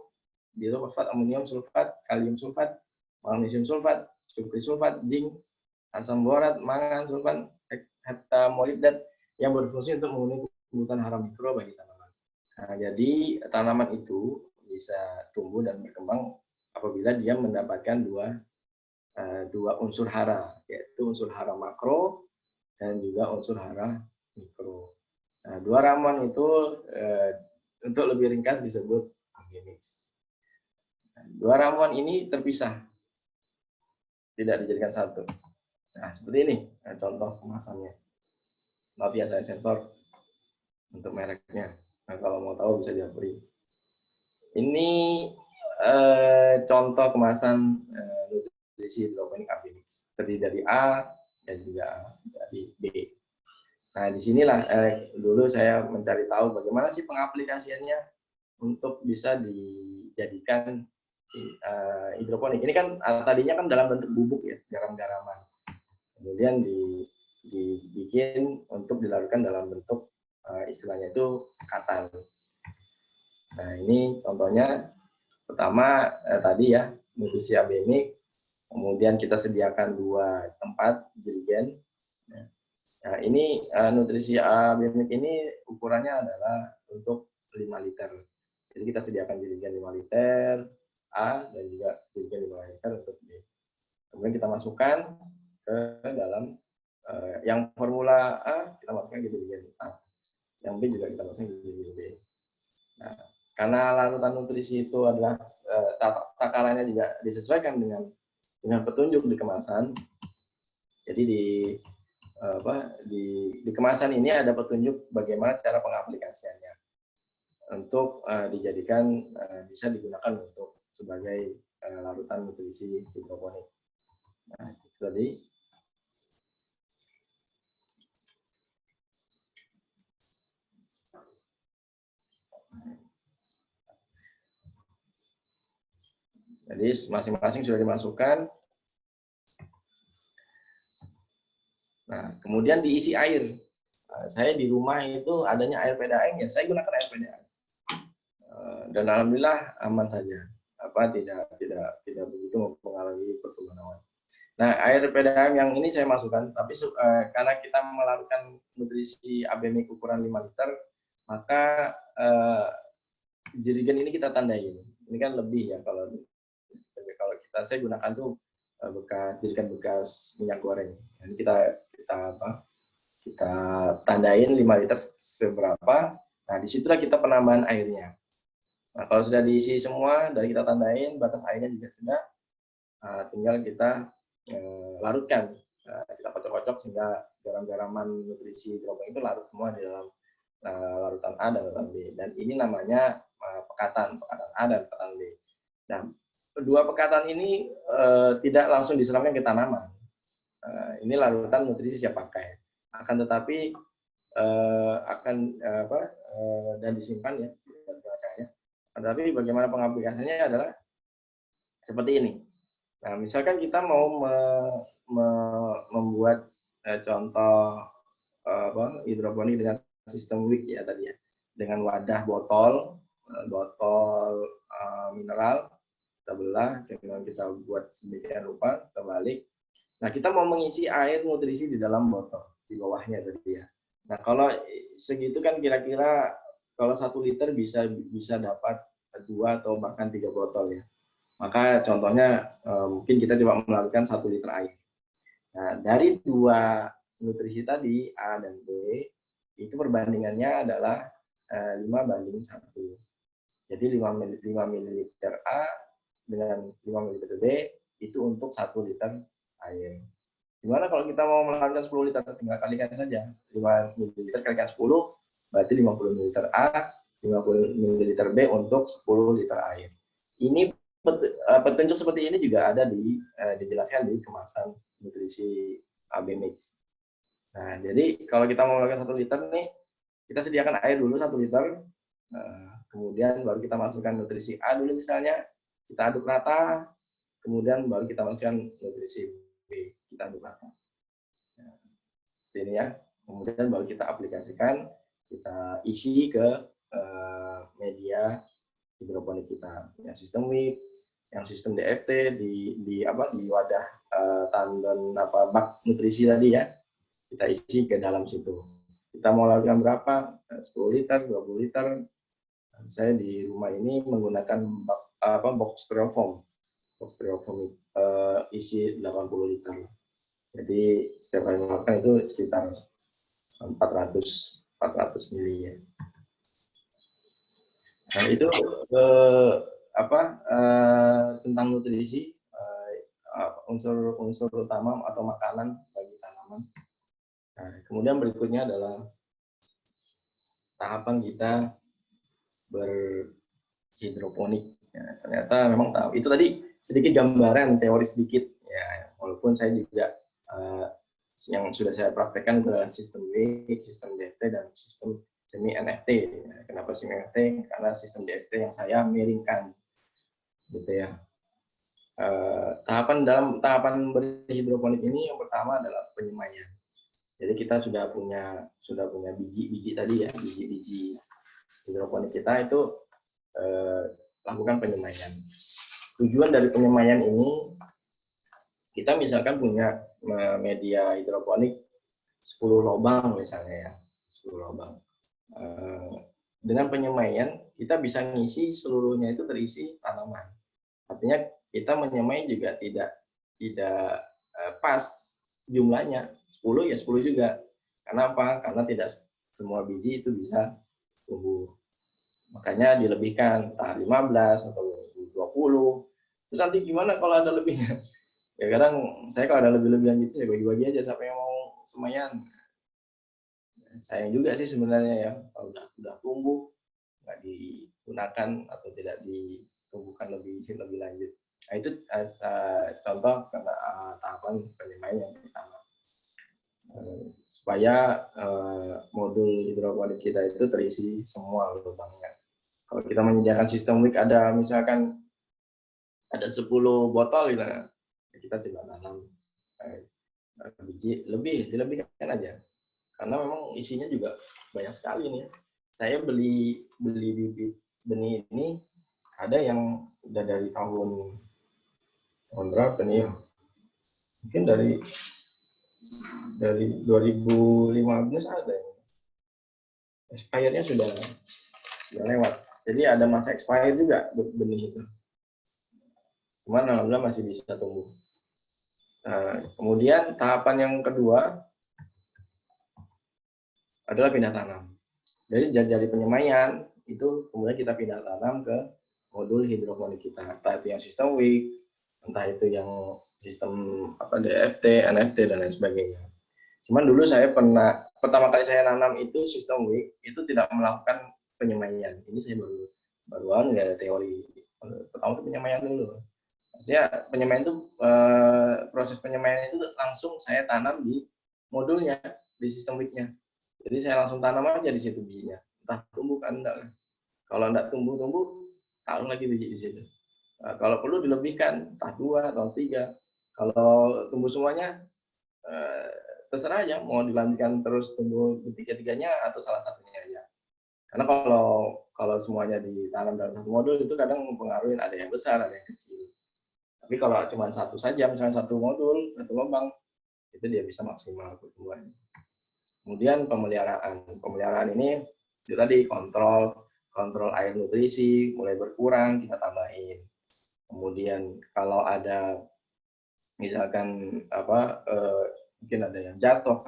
dirofosfat, amonium sulfat, kalium sulfat, magnesium sulfat, sulfur sulfat, zinc, asam borat, mangan sulfat, heptamolibdat yang berfungsi untuk memenuhi kebutuhan hara mikro bagi tanaman. Nah, jadi tanaman itu bisa tumbuh dan berkembang apabila dia mendapatkan dua unsur hara, yaitu unsur hara makro dan juga unsur hara mikro. Nah, dua ramuan itu untuk lebih ringkas disebut agenis. Dua ramuan ini terpisah, tidak dijadikan satu. Nah, seperti ini contoh kemasannya. Maaf ya, saya sensor untuk mereknya. Nah, kalau mau tahu bisa diapuri. Ini contoh kemasan nutrisi hidroponik AB mix. Terdiri dari A dan juga dari B. Nah, disinilah dulu saya mencari tahu bagaimana sih pengaplikasiannya untuk bisa dijadikan hidroponik. Ini kan tadinya kan dalam bentuk bubuk ya, garam-garaman. Kemudian dibikin untuk dilarutkan dalam bentuk istilahnya itu katan. Nah, ini contohnya pertama tadi ya, nutrisi AB mix. Kemudian kita sediakan 2 tempat jerigen. Nah, ini nutrisi AB mix ini ukurannya adalah untuk 5 liter. Jadi kita sediakan jerigen 5 liter A dan juga jerigen 5 liter untuk B. Kemudian kita masukkan ke dalam yang formula A kita masukkan ke jerigen A. Yang B juga kita masukkan ke jerigen B. Nah, karena larutan nutrisi itu adalah takarannya juga disesuaikan dengan petunjuk di kemasan. Jadi di kemasan ini ada petunjuk bagaimana cara pengaplikasiannya untuk dijadikan bisa digunakan untuk sebagai larutan nutrisi hidroponik. Nah, itu tadi. Jadi masing-masing sudah dimasukkan. Nah, kemudian diisi air. Saya di rumah itu adanya air PDAM ya, saya gunakan air PDAM. Dan alhamdulillah aman saja. Tidak begitu mempengaruhi pertumbuhan awan. Nah, air PDAM yang ini saya masukkan, tapi karena kita melakukan nutrisi AB mix ukuran 5 liter, maka jerigen ini kita tandain. Ini kan lebih ya kalau saya gunakan tuh jerigen bekas minyak goreng. Jadi kita tandain 5 liter seberapa. Nah, disitulah kita penambahan airnya. Nah, kalau sudah diisi semua dan kita tandain batas airnya juga sudah, tinggal kita larutkan. Kita kocok-kocok sehingga garam-garaman nutrisi hidroponik itu larut semua di dalam larutan A dan larutan B. Dan ini namanya pekatan A dan pekatan B. Nah, kedua pekatan ini tidak langsung disiramkan ke tanaman. Ini larutan nutrisi siap pakai. Akan tetapi dan disimpan ya dalam cuacanya. Tetapi bagaimana pengaplikasiannya adalah seperti ini. Nah, misalkan kita mau membuat contoh hidroponik dengan sistem wick ya tadi ya, dengan wadah botol mineral kita belah, kemudian kita buat sedemikian rupa, kita balik. Nah, kita mau mengisi air nutrisi di dalam botol di bawahnya tadi ya. Nah, kalau segitu kan kira-kira kalau 1 liter bisa dapat 2 atau bahkan 3 botol ya. Maka contohnya mungkin kita coba melakukan 1 liter air. Nah, dari 2 nutrisi tadi A dan B itu perbandingannya adalah 5:1. Jadi 5 ml A dengan 5 ml B itu untuk 1 liter air. Gimana kalau kita mau melakukan 10 liter, tinggal kalikan saja. 5 ml kalikan 10, berarti 50 ml A, 50 ml B untuk 10 liter air. Ini petunjuk seperti ini juga ada dijelaskan di kemasan nutrisi AB mix. Nah, jadi kalau kita mau melakukan 1 liter nih, kita sediakan air dulu 1 liter, kemudian baru kita masukkan nutrisi A dulu misalnya, kita aduk rata, kemudian baru kita masukkan nutrisi B, kita aduk rata. Nah, ini ya, kemudian baru kita aplikasikan, kita isi ke media hidroponik kita, yang sistem wick, yang sistem DFT di wadah tandon bak nutrisi tadi ya, kita isi ke dalam situ. Kita mau lakukan berapa? 10 liter, 20 liter. Saya di rumah ini menggunakan box styrofoam. Box styrofoam isi 80 liter. Jadi setiap kali melakukan itu sekitar 400 mili ya. Nah, itu tentang nutrisi, unsur utama atau makanan bagi tanaman. Nah, kemudian berikutnya adalah tahapan kita berhidroponik. Ya, ternyata memang tahu. Itu tadi sedikit gambaran teori sedikit ya, walaupun saya juga yang sudah saya praktekkan adalah sistem WIG, sistem DFT, dan sistem semi NFT. Ya, kenapa semi NFT? Karena sistem DFT yang saya miringkan, gitu ya. Dalam tahapan berhidroponik ini yang pertama adalah penyemaian. Jadi kita sudah punya biji-biji tadi ya, biji-biji hidroponik kita itu lakukan penyemaian. Tujuan dari penyemaian ini, kita misalkan punya media hidroponik 10 lubang misalnya ya, 10 lubang. Dengan penyemaian kita bisa ngisi seluruhnya itu terisi tanaman. Artinya kita menyemai juga tidak pas jumlahnya, 10 ya 10 juga. Karena apa? Karena tidak semua biji itu bisa tumbuh. Makanya dilebihkan, entah 15 atau 20. Terus nanti gimana kalau ada lebihnya? Ya kadang saya kalau ada lebih-lebihan gitu ya bagi-bagi aja siapa yang mau semayan. Sayang juga sih sebenarnya ya, kalau udah tumbuh nggak digunakan atau tidak ditumbuhkan lebih lanjut. Nah, itu contoh tahapan penyemaian yang pertama. Supaya modul hidroponik kita itu terisi semua lubangnya. Kalau kita menyediakan sistem WIG ada misalkan ada 10 botol gitu, kita coba tanam biji dilebihkan aja. Karena memang isinya juga banyak sekali nih. Saya beli bibit benih ini ada yang udah dari tahun berapa nih ya? Mungkin dari 2015 ada. Expirednya sudah lewat. Jadi ada masa expired juga benih itu. Cuman alhamdulillah masih bisa tumbuh. Kemudian tahapan yang kedua adalah pindah tanam. Jadi dari penyemaian itu kemudian kita pindah tanam ke modul hidroponik kita. Entah itu yang sistem WIG, entah itu yang sistem DFT, NFT dan lain sebagainya. Cuman dulu saya pertama kali saya nanam itu sistem WIG itu tidak melakukan penyemaian. Ini saya baru nggak ada teori. Pertama itu penyemaian dulu. Maksudnya penyemaian itu proses penyemaian itu langsung saya tanam di modulnya, di sistem WIG-nya. Jadi saya langsung tanam aja di situ bijinya. Entah tumbuh kan enggak. Kalau enggak tumbuh, taruh lagi biji di situ. Kalau perlu dilebihkan, entah 2 atau 3. Kalau tumbuh semuanya, terserah aja mau dilanjutkan terus tumbuh tiga-tiganya atau salah satunya aja. Karena kalau semuanya ditanam dalam satu modul itu kadang mempengaruhi ada yang besar, ada yang kecil. Tapi kalau cuma satu saja, misalnya satu modul, satu lubang, itu dia bisa maksimal pertumbuhannya. Kemudian pemeliharaan ini itu tadi kontrol air nutrisi mulai berkurang kita tambahin. Kemudian kalau ada misalkan mungkin ada yang jatuh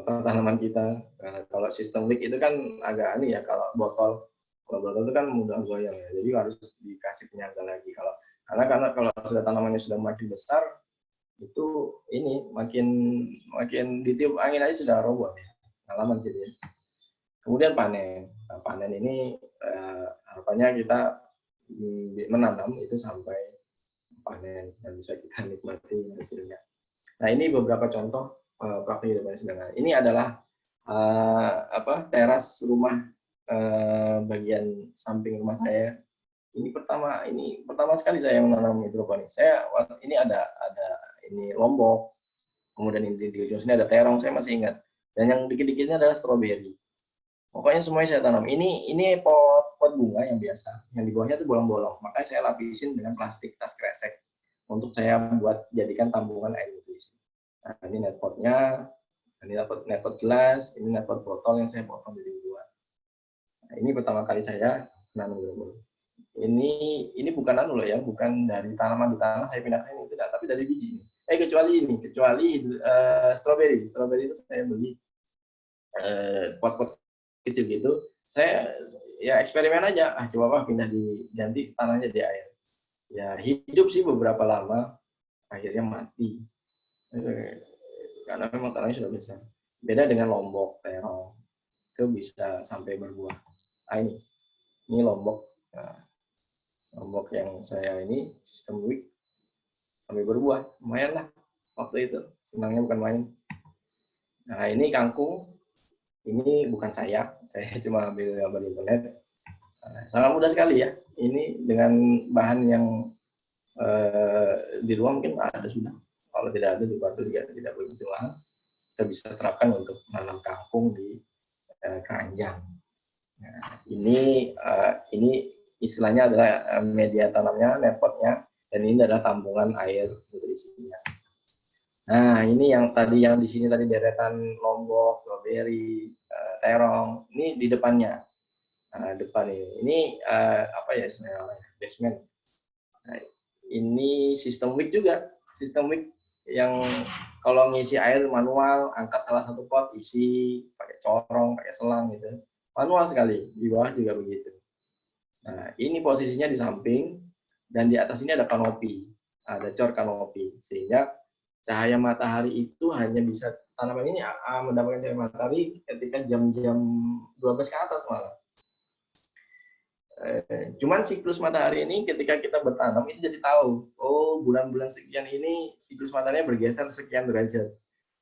tanaman kita, karena kalau sistem WIG itu kan agak aneh ya, kalau botol itu kan mudah goyang ya, jadi harus dikasih penyangga lagi. Karena kalau sudah tanamannya sudah makin besar, itu ini makin ditiup angin aja sudah roboh ya, pengalaman sih dia. Kemudian panen. Nah, panen ini harapannya kita menanam itu sampai panen dan bisa kita nikmati hasilnya. Nah, ini beberapa contoh praktik hidroponik sederhana. Ini adalah teras rumah bagian samping rumah saya. Ini pertama sekali saya menanam hidroponik. Ini ada ini lombok, kemudian di ujung sini ada terong, saya masih ingat. Dan yang dikit-dikitnya adalah stroberi. Pokoknya semuanya saya tanam. Ini pot bunga yang biasa, yang di bawahnya itu bolong-bolong. Makanya saya lapisin dengan plastik tas kresek untuk saya buat jadikan tambungan air nutrisi. Nah, ini netpotnya, ini netpot gelas, ini netpot botol yang saya potong jadi dua. Nah, ini pertama kali saya nanam hidroponik. Ini bukan bukan dari tanaman di tanah saya pindahkan ini, tidak, tapi dari biji. Kecuali stroberi. Stroberi itu saya beli pot-pot kecil gitu. Saya ya eksperimen aja, coba pindah diganti tanahnya di air. Ya hidup sih beberapa lama, akhirnya mati. Karena memang tanahnya sudah besar. Beda dengan lombok, terong, itu bisa sampai berbuah. Ini lombok. Nah, Lombok yang saya ini sistem week sampai berbuah, lumayan lah waktu itu, senangnya bukan main. Nah ini kangkung, ini bukan saya cuma ambil gambar di internet. Sangat mudah sekali ya, ini dengan bahan yang di rumah mungkin ada sudah, kalau tidak ada di batu juga tidak begitu mahal, kita bisa terapkan untuk menanam kangkung di keranjang. Nah, ini istilahnya adalah media tanamnya, nepotnya, dan ini adalah tampungan air nutrisinya. Nah, ini yang tadi yang di sini tadi deretan lombok, stroberi, terong, ini di depannya. Nah, depan ini apa ya istilahnya? Basement. Nah, ini sistem wick juga, sistem wick yang kalau ngisi air manual, angkat salah satu pot, isi pakai corong, pakai selang gitu. Manual sekali, di bawah juga begitu. Nah, ini posisinya di samping, dan di atas ini ada kanopi, ada cor kanopi, sehingga cahaya matahari itu hanya bisa, tanaman ini mendapatkan cahaya matahari ketika jam-jam 12 ke atas malah. Cuman siklus matahari ini ketika kita bertanam itu jadi tahu, oh bulan-bulan sekian ini siklus mataharinya bergeser sekian derajat.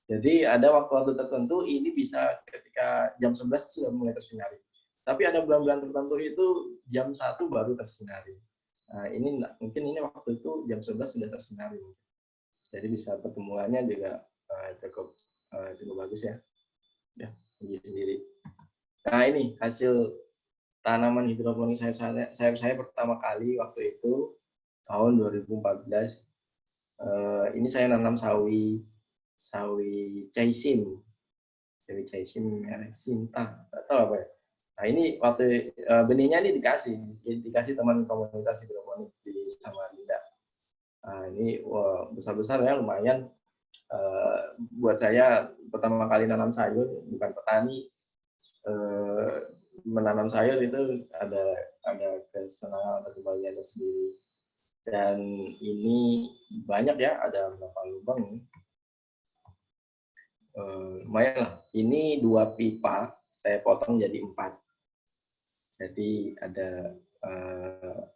Jadi ada waktu-waktu tertentu ini bisa ketika jam 11 sudah mulai tersinari. Tapi ada bulan-bulan tertentu itu jam 1 baru tersinari. Nah, ini mungkin ini waktu itu jam 11 sudah tersinari. Jadi bisa pertumbuhannya juga cukup bagus ya. Ya, sendiri. Nah, ini hasil tanaman hidroponik saya pertama kali waktu itu tahun 2014. Ini saya nanam sawi caisim merek Sinta, nggak tahu apa ya. Nah ini waktu benihnya ini dikasih teman komunitas hidroponik di Samarinda. Nah ini besar ya, lumayan. Buat saya pertama kali nanam sayur, bukan petani, menanam sayur itu ada kesenangan atau kebahagiaan tersendiri. Dan ini banyak ya, ada berapa lubang. Lumayan lah. Ini 2 pipa saya potong jadi 4. Jadi ada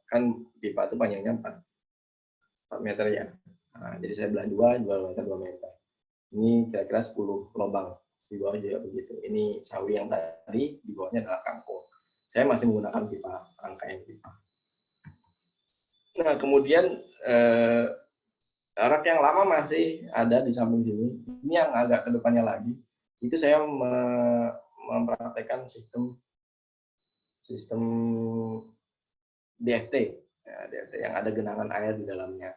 kan pipa itu panjangnya 4 meter ya. Nah, jadi saya belah 2 meter 2 meter. Ini kira-kira 10 lubang. Di bawah juga begitu. Ini sawi yang tadi, di bawahnya adalah kangkung. Saya masih menggunakan pipa, rangkaian pipa. Nah, kemudian rak yang lama masih ada di samping sini. Ini yang agak ke depannya lagi. Itu saya mempraktekkan sistem DFT, ya, DFT yang ada genangan air di dalamnya.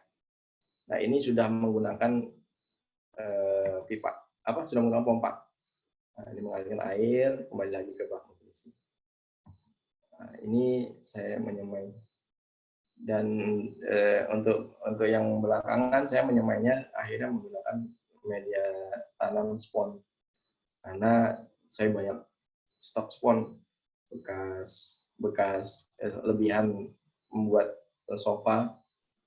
Nah, ini sudah menggunakan pipa, sudah menggunakan pompa. Nah, ini mengalirkan air kembali lagi ke bak nutrisi. Nah, ini saya menyemai. Dan untuk yang belakangan saya menyemainya akhirnya menggunakan media tanam spon, karena saya banyak stok spon bekas lebihan membuat sofa.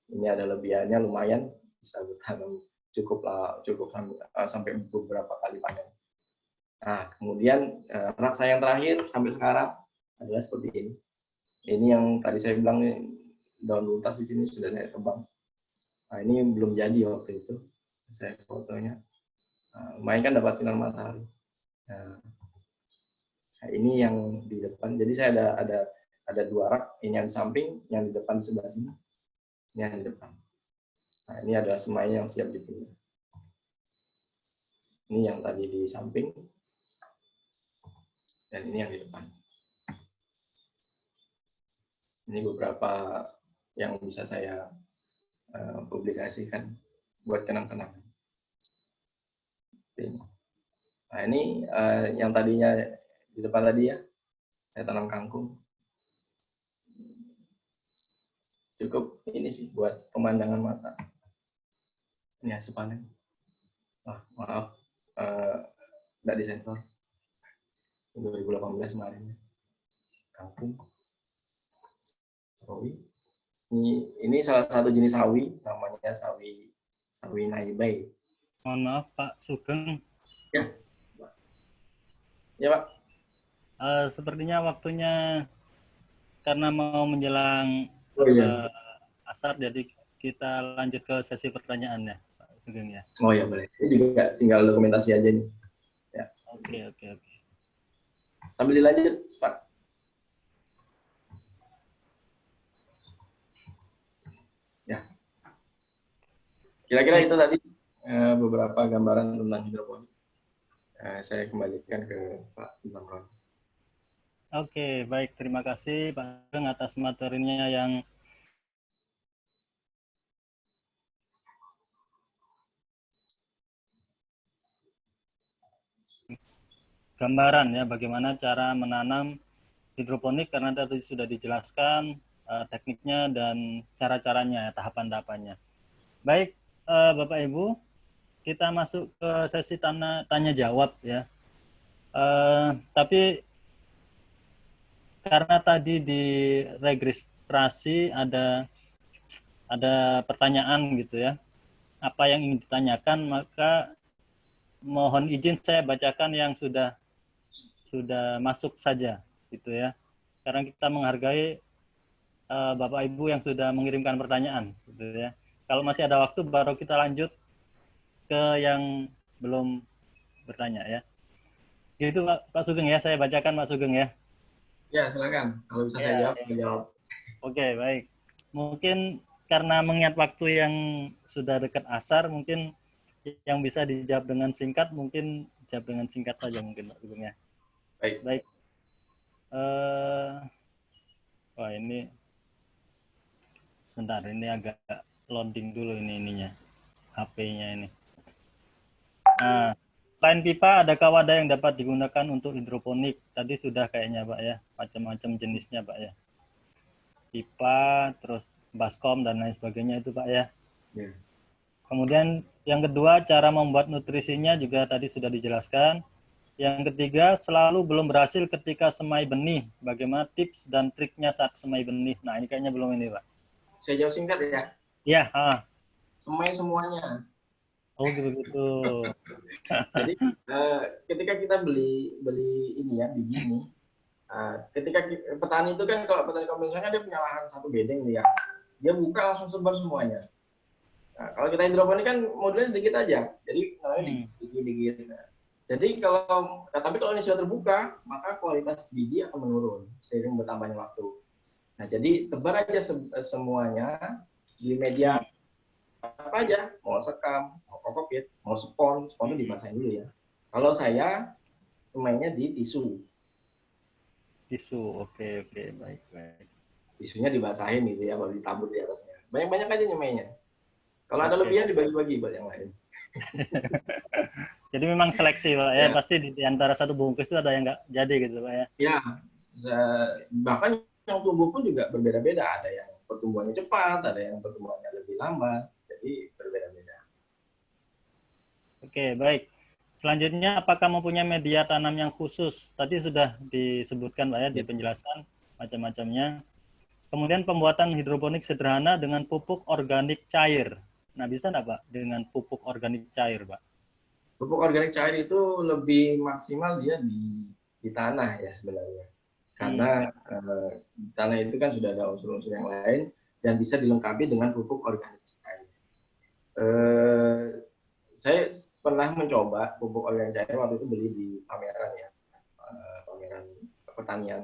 Ini ada lebihannya lumayan, bisa bertanam cukup sampai beberapa kali panen. Nah, kemudian rak saya yang terakhir sampai sekarang adalah seperti ini. Ini yang tadi saya bilang, daun luntas di sini sudah saya tebang. Nah, ini belum jadi waktu itu saya fotonya. Nah, lumayan kan dapat sinar matahari. Nah, ini yang di depan. Jadi saya ada 2 rak, ini yang di samping, yang di depan di sebelah sini. Ini yang di depan. Nah, ini adalah semai yang siap dipindah. Ini yang tadi di samping, dan ini yang di depan. Ini beberapa yang bisa saya publikasikan buat kenang-kenangan. Nah, ini yang tadinya di depan tadi ya, saya tanam kangkung. Cukup ini sih buat pemandangan mata. Ini hasil panen. Maaf, nggak disensor. 2018 kemarin. Kangkung. Sawi. Ini salah satu jenis sawi, namanya sawi Naibai. Mohon maaf Pak Sugeng. Ya. Ya Pak. Sepertinya waktunya karena mau menjelang Oh iya. asar, jadi kita lanjut ke sesi pertanyaannya, Pak Sugeng ya. Oh ya boleh. Ini juga tinggal dokumentasi aja nih. Ya. Oke. Sambil dilanjut, Pak. Ya. Kira-kira itu tadi beberapa gambaran tentang hidroponik. Saya kembalikan ke Pak Zamron. Oke, baik. Terima kasih Pak Sugeng atas materinya yang gambaran ya bagaimana cara menanam hidroponik, karena tadi sudah dijelaskan tekniknya dan cara-caranya, tahapan-tahapannya. Baik, Bapak Ibu, kita masuk ke sesi tanya jawab ya. Tapi karena tadi di registrasi ada pertanyaan gitu ya, apa yang ingin ditanyakan, maka mohon izin saya bacakan yang sudah masuk saja gitu ya. Karena kita menghargai Bapak Ibu yang sudah mengirimkan pertanyaan gitu ya. Kalau masih ada waktu baru kita lanjut ke yang belum bertanya ya. Gitu Pak Sugeng ya, saya bacakan Pak Sugeng ya. Ya, silakan. Kalau bisa saya jawab, saya jawab. Oke, baik. Mungkin karena mengingat waktu yang sudah dekat asar, mungkin yang bisa dijawab dengan singkat, mungkin jawab dengan singkat saja mungkin Pak Sugeng ya. Baik. Wah ini, bentar, ini agak loading dulu ininya, HP-nya ini. Nah, selain pipa, adakah wadah yang dapat digunakan untuk hidroponik? Tadi sudah kayaknya Pak ya, macam-macam jenisnya Pak ya. Pipa, terus baskom dan lain sebagainya itu Pak ya. Ya. Kemudian yang kedua, cara membuat nutrisinya juga tadi sudah dijelaskan. Yang ketiga, selalu belum berhasil ketika semai benih. Bagaimana tips dan triknya saat semai benih? Nah, ini kayaknya belum ini Pak. Saya jawab singkat ya. Ya. Semai semuanya. Oh gitu. Jadi ketika kita beli ini ya, biji ini, ketika petani itu kan, kalau petani konvensional dia punya lahan satu bedeng nih ya, dia buka langsung sebar semuanya. Nah, kalau kita hidroponik kan modulnya dikit aja, jadi dikit. Jadi tapi kalau ini sudah terbuka, maka kualitas biji akan menurun seiring bertambahnya waktu. Nah, jadi tebar aja semuanya di media apa aja, mau sekam, mau kokopit, mau spon itu dibasahin dulu ya. Kalau saya semainya di tisu. Oke, baik. Tisunya dibasahin gitu ya, baru ditabur di atasnya. Banyak-banyak aja nyemainya. Kalau ada lebihan dibagi-bagi buat yang lain. Jadi memang seleksi Pak ya, pasti di antara satu bungkus itu ada yang nggak jadi gitu Pak ya. Ya, bahkan yang tumbuh pun juga berbeda-beda. Ada yang pertumbuhannya cepat, ada yang pertumbuhannya lebih lambat. Jadi berbeda-beda. Oke, baik. Selanjutnya, apakah mempunyai media tanam yang khusus? Tadi sudah disebutkan Pak ya, di penjelasan macam-macamnya. Kemudian pembuatan hidroponik sederhana dengan pupuk organik cair. Nah, bisa nggak Pak dengan pupuk organik cair Pak? Pupuk organik cair itu lebih maksimal dia di tanah ya sebenarnya. Karena tanah itu kan sudah ada unsur-unsur yang lain dan bisa dilengkapi dengan pupuk organik cair. Saya pernah mencoba pupuk organik cair waktu itu beli di pameran ya, pameran pertanian.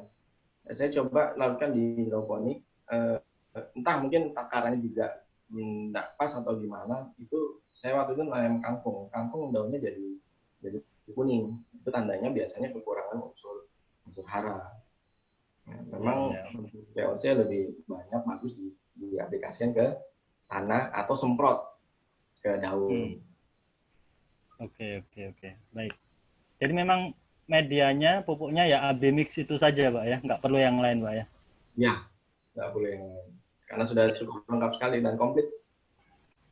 Saya coba lakukan di hidroponik, entah mungkin takarannya juga tidak pas atau gimana, itu saya waktu itu nanam kangkung daunnya jadi kuning, itu tandanya biasanya kekurangan unsur hara. Nah, memang VOC lebih banyak bagus diaplikasikan ke tanah atau semprot ke daun. Oke, baik. Jadi memang medianya, pupuknya ya AB mix itu saja Pak ya, nggak perlu yang lain Pak ya? Ya, nggak perlu yang lain, karena sudah cukup lengkap sekali dan komplit.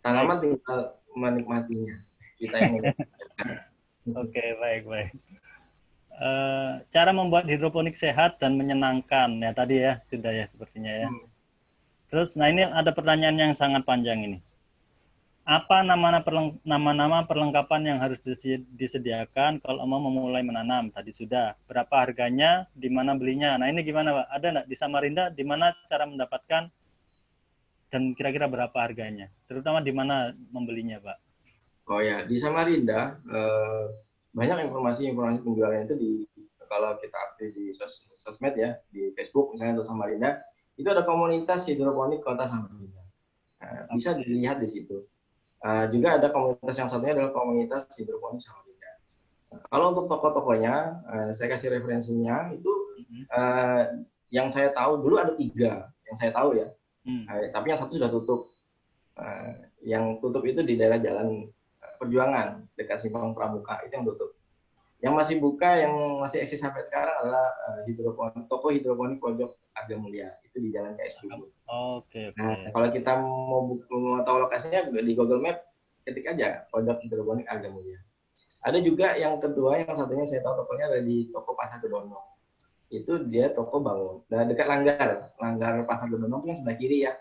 Tanaman tinggal menikmatinya. Kita yang Oke, baik. Cara membuat hidroponik sehat dan menyenangkan ya tadi ya sudah ya sepertinya ya. Terus, nah ini ada pertanyaan yang sangat panjang ini. Apa nama-nama perlengkapan yang harus disediakan kalau mau memulai menanam? Tadi sudah. Berapa harganya? Di mana belinya? Nah ini gimana Pak? Ada nggak di Samarinda? Di mana cara mendapatkan dan kira-kira berapa harganya? Terutama di mana membelinya, Pak? Oh ya, di Samarinda banyak informasi penjualan itu kalau kita aktif di sosmed ya, di Facebook misalnya untuk Samarinda, itu ada komunitas hidroponik Kota Samarinda. Bisa dilihat di situ. Juga ada komunitas yang satunya adalah komunitas hidroponik Samarinda. Kalau untuk toko-tokonya, saya kasih referensinya itu yang saya tahu dulu ada 3 yang saya tahu ya. Tapi yang satu sudah tutup. Yang tutup itu di daerah Jalan Perjuangan dekat Simpang Pramuka, itu yang tutup. Yang masih buka, yang masih eksis sampai sekarang adalah toko hidroponik pojok Arga Mulia, itu di Jalan KS Dubur. Oke. Nah, kalau kita mau tahu lokasinya di Google Map, ketik aja pojok hidroponik Arga Mulia. Ada juga yang kedua, yang satunya saya tahu tokonya ada di toko Pasar Kedono. Itu dia toko bangun. Nah, dekat langgar Pasar Kedono itu yang sebelah kiri ya.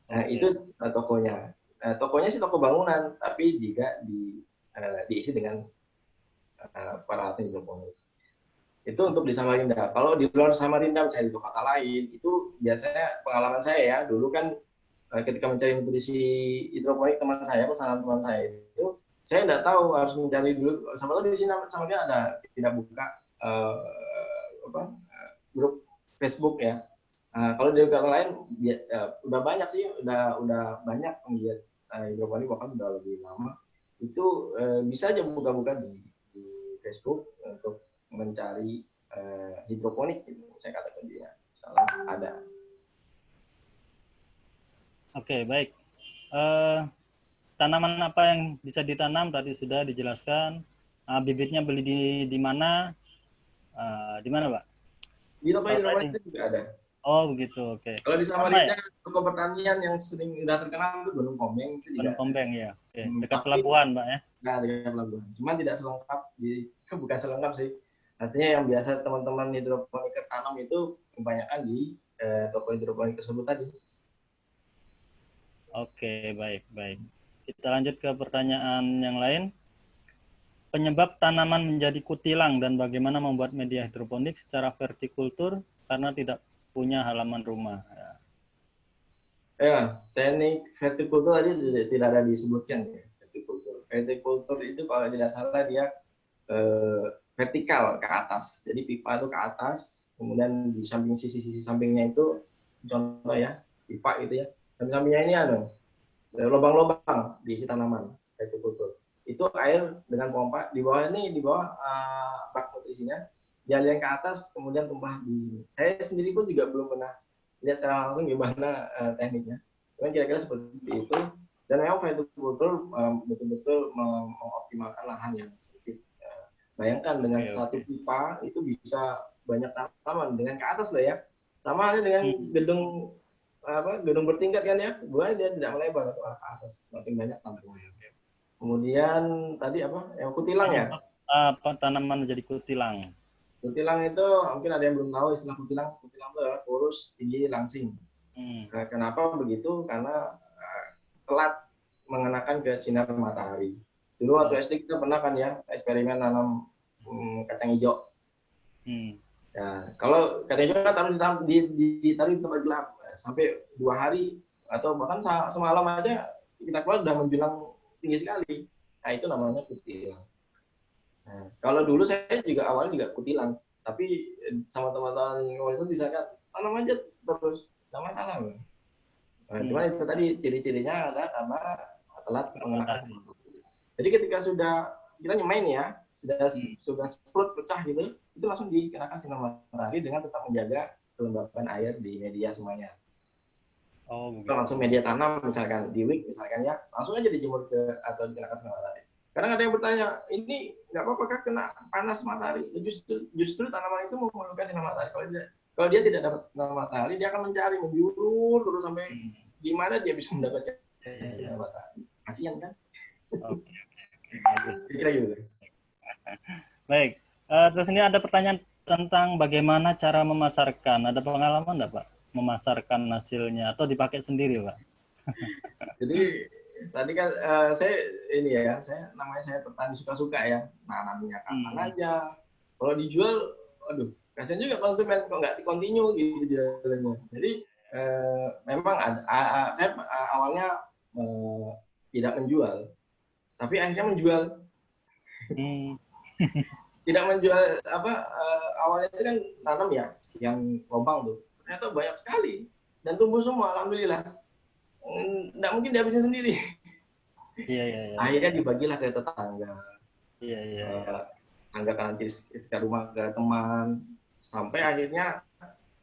Nah, itu tokonya. Tokonya sih toko bangunan, tapi juga diisi dengan peralatan hidroponik. Itu untuk di Samarinda. Kalau di luar Samarinda, mencari di kota lain, itu biasanya pengalaman saya ya, dulu kan ketika mencari nutrisi hidroponik teman saya, pesanan teman saya itu, saya tidak tahu harus mencari dulu. Sama tahu di sini Samarinda ada tidak buka grup Facebook ya. Kalau di negara lain udah banyak sih, udah banyak penggiat hidroponik, bahkan udah lebih lama. Itu bisa aja buka-buka di Facebook untuk mencari hidroponik, gitu. Saya katakan dia salah ada. Oke, baik. Tanaman apa yang bisa ditanam tadi sudah dijelaskan. Bibitnya beli di mana? Di mana, Pak? Di toko hidroponik itu juga ada. Oh begitu, oke. Kalau di Samarinda, toko pertanian yang sering udah terkenal itu Gunung Kombeng. Gunung Kombeng ya, oke. Dekat pelabuhan, Pak ya? Nah, dekat pelabuhan. Cuman tidak selengkap, bukan selengkap sih. Artinya yang biasa teman-teman hidroponik tanam itu kebanyakan di toko hidroponik tersebut tadi. Oke, baik. Kita lanjut ke pertanyaan yang lain. Penyebab tanaman menjadi kutilang dan bagaimana membuat media hidroponik secara vertikultur karena tidak punya halaman rumah. Ya, teknik vertikultur tadi tidak ada disebutkan ya. Vertikultur itu kalau tidak salah dia vertikal ke atas. Jadi pipa itu ke atas, kemudian di samping sisi sampingnya itu contoh ya, pipa itu ya. Samping-sampingnya ini lubang-lubang diisi tanaman vertikultur. Itu air dengan pompa di bawah bak nutrisinya dialirkan ke atas, kemudian tumpah di. Saya sendiri pun juga belum pernah lihat secara langsung gimana tekniknya. Cuman kira-kira seperti itu. Dan memang vertikultur betul-betul mengoptimalkan lahan yang sempit. Bayangkan dengan satu pipa itu bisa banyak tanaman dengan ke atas lah ya. Sama halnya dengan gedung bertingkat kan ya. Dia tidak melebar ke atas, semakin banyak tanaman. Kemudian tadi yang kutilang ya? Tanaman menjadi kutilang. Kutilang itu mungkin ada yang belum tahu istilah kutilang. Kutilang itu adalah kurus, tinggi, langsing. Kenapa begitu? Karena telat mengenakan ke sinar matahari. Dulu waktu SD kita pernah kan ya eksperimen nanam kacang hijau. Ya, kalau kacang hijau kan ditaruh di tempat gelap sampai 2 hari atau bahkan semalam aja kita keluar sudah menjulang tinggi sekali. Nah itu namanya kutilang. Nah, kalau dulu saya juga awalnya juga kutilang, tapi sama teman-teman itu bisa kan tanam aja terus, nggak masalah. Nah, cuma itu tadi ciri-cirinya ada karena telat mengenakan sinar matahari. Jadi ketika sudah kita nyemain ya, sudah sprut pecah gitu, itu langsung dikenakan sinar matahari dengan tetap menjaga kelembapan air di media semuanya. Langsung media tanam misalkan di wik misalkan ya, langsung aja dijemur atau dikenakan sinar matahari. Kadang ada yang bertanya, ini nggak apa-apakah kena panas matahari? Justru tanaman itu memerlukan sinar matahari. Kalau dia tidak dapat sinar matahari, dia akan mencari menjulur terus sampai di mana dia bisa mendapatkan sinar matahari. Kasihan kan? Oke. Kira gitu. Baik. Terus ini ada pertanyaan tentang bagaimana cara memasarkan. Ada pengalaman enggak, Pak? Memasarkan hasilnya atau dipakai sendiri, Pak? Jadi tadi kan saya namanya saya petani suka-suka ya, nanamnya kapan aja. Kalau dijual, kasihan juga konsumen kok nggak di continue gitu jalannya. Jadi memang saya awalnya tidak menjual, tapi akhirnya menjual. Tidak menjual awalnya itu kan nanam ya sekian lubang tuh, ternyata banyak sekali dan tumbuh semua, alhamdulillah. Nggak mungkin dihabisin sendiri. Iya. Akhirnya dibagilah ke tetangga. Iya. Tangga kanan kiri sekitar rumah, ke teman, sampai akhirnya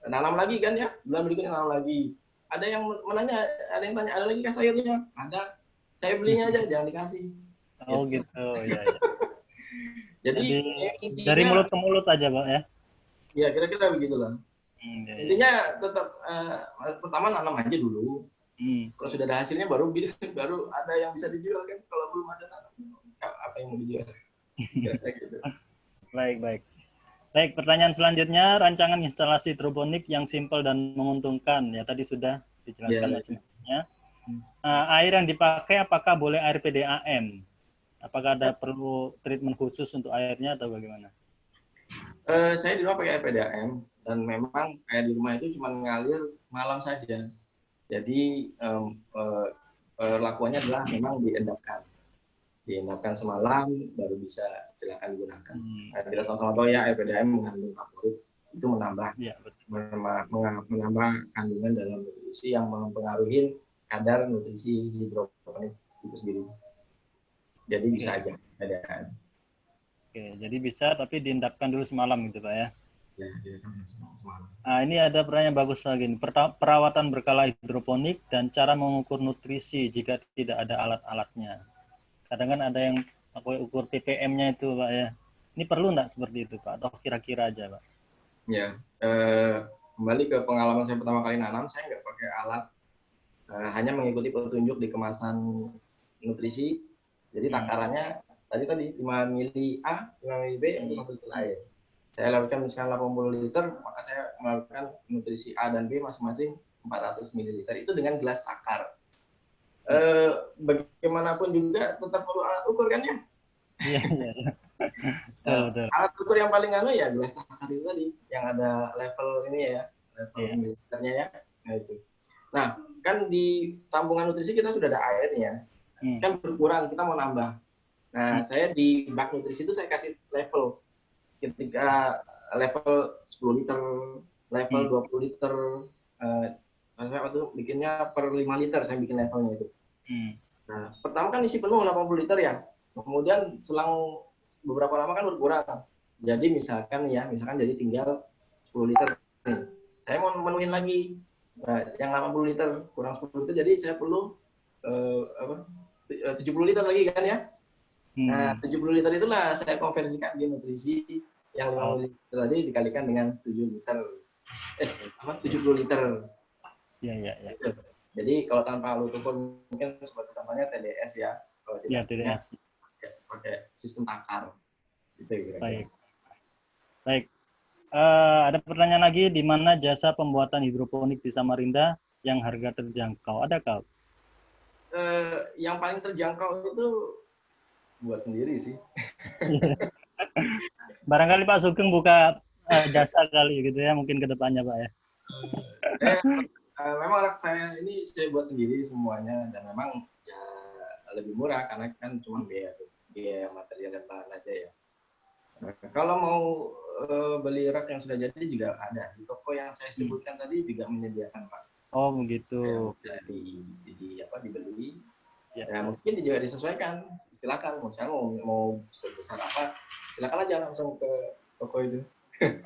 nanam lagi kan ya, bulan berikutnya nanam lagi. Ada yang menanya, ada yang tanya, ada lagi kah sayurnya? Ada, saya belinya aja, jangan dikasih. Oh gitu, ya. Jadi intinya, dari mulut ke mulut aja, Pak ya? Ya kira-kira begitulah. Intinya tetap pertama nanam aja dulu. Kalau sudah ada hasilnya baru ada yang bisa dijual kan. Kalau belum ada apa yang mau dijual? Gitu. Baik, pertanyaan selanjutnya, rancangan instalasi hidroponik yang simpel dan menguntungkan. Ya, tadi sudah dijelaskan macam-macamnya. Air yang dipakai apakah boleh air PDAM? Apakah ada perlu treatment khusus untuk airnya atau bagaimana? Saya di rumah pakai air PDAM dan memang air di rumah itu cuma ngalir malam saja. Jadi perlakuannya adalah memang diendapkan semalam baru bisa silakan digunakan. Kita sama-sama tahu ya air PDAM mengandung fluorid, itu menambah kandungan dalam nutrisi yang mempengaruhi kadar nutrisi hidroponik itu sendiri. Jadi bisa aja PDAM. Oke, jadi bisa tapi diendapkan dulu semalam gitu Pak ya? Ya, diendapkan semalam. Nah, ini ada pertanyaan bagus lagi. Perawatan berkala hidroponik dan cara mengukur nutrisi jika tidak ada alat-alatnya. Kadang kan ada yang ukur ppm-nya itu Pak ya. Ini perlu nggak seperti itu Pak? Atau kira-kira aja Pak? Ya, kembali ke pengalaman saya pertama kali nanam, saya nggak pakai alat, hanya mengikuti petunjuk di kemasan nutrisi. Jadi takarannya tadi 5 mili A, 5 mili B untuk 1 liter air. Saya lakukan misalkan 80 liter, maka saya melakukan nutrisi A dan B masing-masing 400 ml. Itu dengan gelas takar. Bagaimanapun juga tetap perlu alat ukur kan ya? Iya. Betul. Alat ukur yang paling ya gelas takar itu tadi, yang ada level ini ya, level mililiternya ya. Nah itu. Nah, kan di tampungan nutrisi kita sudah ada airnya. Kan berkurang, kita mau nambah. Nah, saya di bak nutrisi itu saya kasih level. Ketika level 10 liter, level 20 liter, saya waktu bikinnya per 5 liter saya bikin levelnya itu. Nah, pertama kan isi penuh 80 liter ya. Kemudian selang beberapa lama kan berkurang. Jadi misalkan jadi tinggal 10 liter. Nih, saya mau menuhin lagi. Nah, yang 80 liter kurang 10 liter, jadi saya perlu 70 liter lagi kan ya. Nah, 70 liter itulah saya konversikan di nutrisi yang 50 liter tadi dikalikan dengan 70 liter. Iya. Jadi kalau tanpa alat ukur mungkin seperti contohnya TDS ya. Kalau tidak TDS. Pakai sistem takar. Gitu, Baik. Ada pertanyaan lagi, di mana jasa pembuatan hidroponik di Samarinda yang harga terjangkau? Adakah? Yang paling terjangkau itu buat sendiri sih. Barangkali Pak Sugeng buka jasa kali gitu ya, mungkin ke depannya Pak ya. Memang anak saya ini saya buat sendiri semuanya dan memang ya lebih murah karena kan cuma biaya material dan bahan aja ya. Kalau mau beli rak yang sudah jadi juga ada di toko yang saya sebutkan tadi juga menyediakan Pak. Oh begitu. Dibeli. Ya mungkin juga disesuaikan. Silakan, misalnya mau sebesar apa, silakan aja langsung ke toko itu.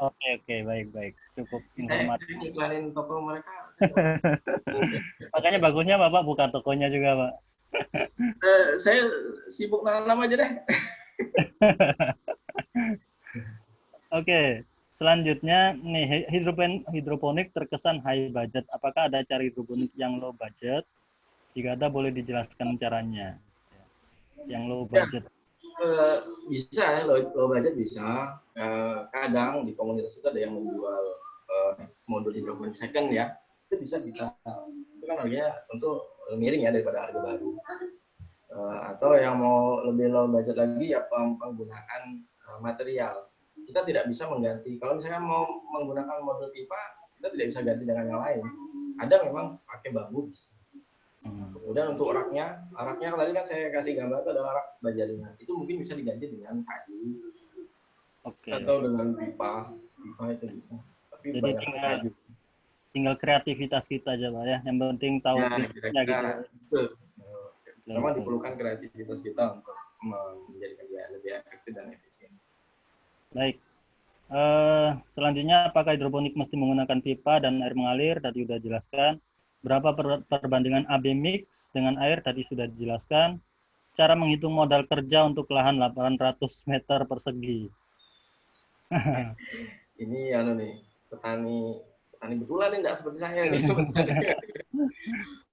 Oke, baik. Cukup informatif. Saya iklanin toko mereka. Makanya bagusnya Bapak buka tokonya juga Pak. Saya sibuk nanam aja deh. Oke, selanjutnya nih hidroponik terkesan high budget. Apakah ada cara hidroponik yang low budget? Jika ada, boleh dijelaskan caranya. Yang low budget. Bisa, low budget bisa. Kadang di komunitas itu ada yang menjual modul hidroponik second ya. Itu bisa. Itu kan harganya tentu miring ya daripada harga baru. Atau yang mau lebih low budget lagi ya penggunaan material. Kita tidak bisa mengganti. Kalau misalnya mau menggunakan modul pipa, kita tidak bisa ganti dengan yang lain. Ada memang pakai bambu bisa. Hmm. Kemudian untuk raknya tadi kan saya kasih gambar itu adalah rak baja ringan. Itu mungkin bisa diganti dengan kayu Oke. atau dengan pipa itu bisa. Tapi Jadi banyak kayu. tinggal kreativitas kita aja Pak ya. Yang penting tahu Ya, prinsipnya gitu. kira-kira betul. Betul, Memang betul. diperlukan kreativitas kita untuk menjadikan dia lebih efektif dan efisien. Baik. Selanjutnya, apakah hidroponik mesti menggunakan pipa dan air mengalir? Tadi sudah jelaskan. Berapa perbandingan AB mix dengan air? Tadi sudah dijelaskan. Cara menghitung modal kerja untuk lahan 800 meter persegi. Ini nih, petani betulan enggak seperti saya nih.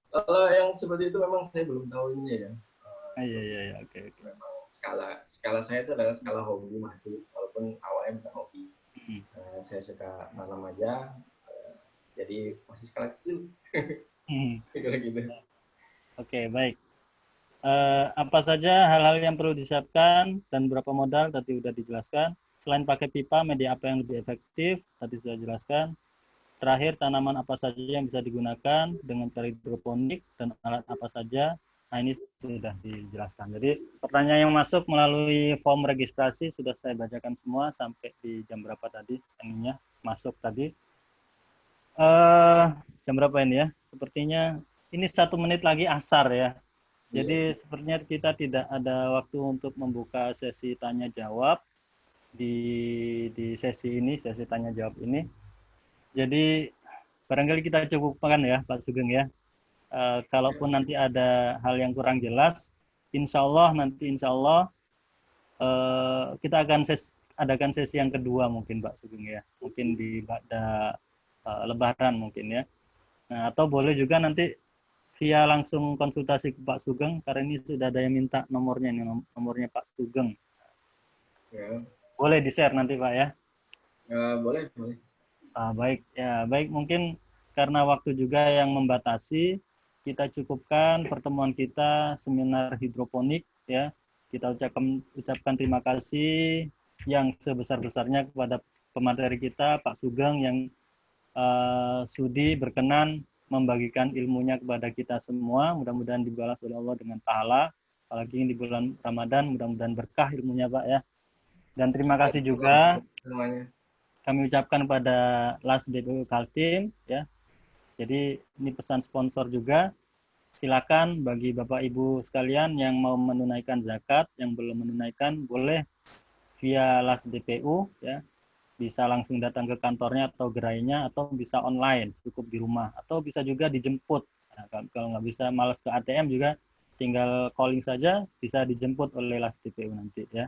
Kalau yang seperti itu memang saya belum tahu ini ya. Iya, oke. Memang skala saya itu adalah skala hobi masih, walaupun awalnya bukan hobi. Saya suka nanam aja, jadi masih skala kecil. Gitu. Oke, baik. Apa saja hal-hal yang perlu disiapkan dan berapa modal tadi sudah dijelaskan. Selain pakai pipa, media apa yang lebih efektif tadi sudah dijelaskan. Terakhir, tanaman apa saja yang bisa digunakan dengan cara hidroponik dan alat apa saja. Nah, ini sudah dijelaskan. Jadi, pertanyaan yang masuk melalui form registrasi sudah saya bacakan semua sampai di jam berapa tadi ininya masuk tadi. Jam berapa ini ya? Sepertinya ini 1 menit lagi asar ya. Jadi sepertinya kita tidak ada waktu untuk membuka sesi tanya jawab di sesi ini, sesi tanya jawab ini. Jadi barangkali kita cukupkan ya Pak Sugeng ya. Kalaupun nanti ada hal yang kurang jelas, insya Allah kita akan adakan sesi yang kedua mungkin Pak Sugeng ya. Mungkin di pada Lebaran mungkin ya. Nah, atau boleh juga nanti via langsung konsultasi ke Pak Sugeng, karena ini sudah ada yang minta nomornya, ini nomornya Pak Sugeng. Ya. Boleh di-share nanti Pak ya? Boleh. Baik, mungkin karena waktu juga yang membatasi, kita cukupkan pertemuan kita seminar hidroponik ya. Kita ucapkan terima kasih yang sebesar-besarnya kepada pemateri kita Pak Sugeng yang sudi berkenan membagikan ilmunya kepada kita semua. Mudah-mudahan dibalas oleh Allah dengan pahala. Apalagi di bulan Ramadan, mudah-mudahan berkah ilmunya Pak ya. Dan terima kasih juga kami ucapkan pada LAS DPU Kaltim ya. Jadi ini pesan sponsor juga. Silakan bagi Bapak Ibu sekalian yang mau menunaikan zakat, yang belum menunaikan boleh via LAS DPU ya. Bisa langsung datang ke kantornya atau gerainya, atau bisa online, cukup di rumah, atau bisa juga dijemput. Nah, kalau nggak bisa malas ke ATM juga, tinggal calling saja, bisa dijemput oleh LAS DPU nanti ya.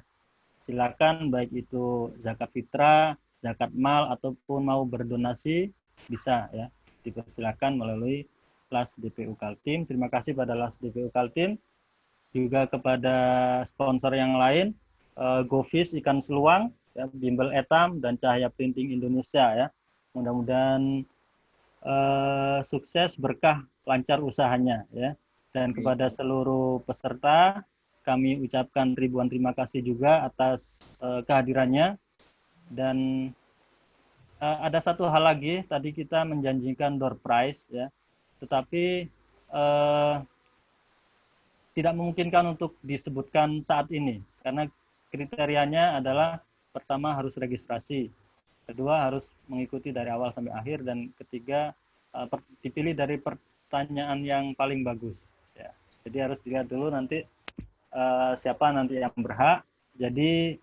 Silakan baik itu zakat fitrah, zakat mal, ataupun mau berdonasi, bisa ya. Dipersilakan melalui LAS DPU Kaltim. Terima kasih pada LAS DPU Kaltim, juga kepada sponsor yang lain, GoFish Ikan Seluang, ya, Bimbel Etam, dan Cahaya Printing Indonesia ya. Mudah-mudahan sukses, berkah, lancar usahanya ya. Dan kepada seluruh peserta kami ucapkan ribuan terima kasih juga atas kehadirannya. Dan ada satu hal lagi, tadi kita menjanjikan door prize ya, tetapi tidak memungkinkan untuk disebutkan saat ini karena kriterianya adalah pertama harus registrasi, kedua harus mengikuti dari awal sampai akhir, dan ketiga dipilih dari pertanyaan yang paling bagus ya. Jadi harus dilihat dulu nanti siapa nanti yang berhak. Jadi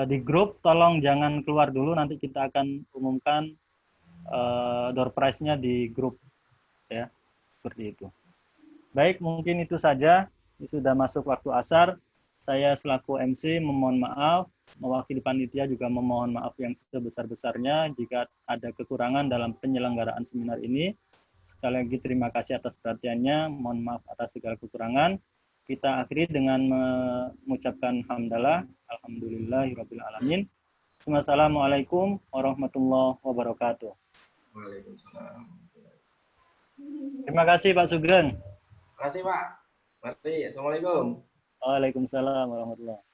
di grup tolong jangan keluar dulu, nanti kita akan umumkan door prize-nya di grup ya, seperti itu. Baik, mungkin itu saja. Ini sudah masuk waktu asar. Saya selaku MC memohon maaf, mewakili panitia juga memohon maaf yang sebesar-besarnya jika ada kekurangan dalam penyelenggaraan seminar ini. Sekali lagi terima kasih atas perhatiannya, mohon maaf atas segala kekurangan. Kita akhiri dengan mengucapkan hamdalah, alhamdulillahirabbil alamin. Wassalamualaikum warahmatullahi wabarakatuh. Waalaikumsalam. Terima kasih Pak Sugeng. Terima kasih Pak. Mari, assalamualaikum. Waalaikumsalam warahmatullahi wabarakatuh.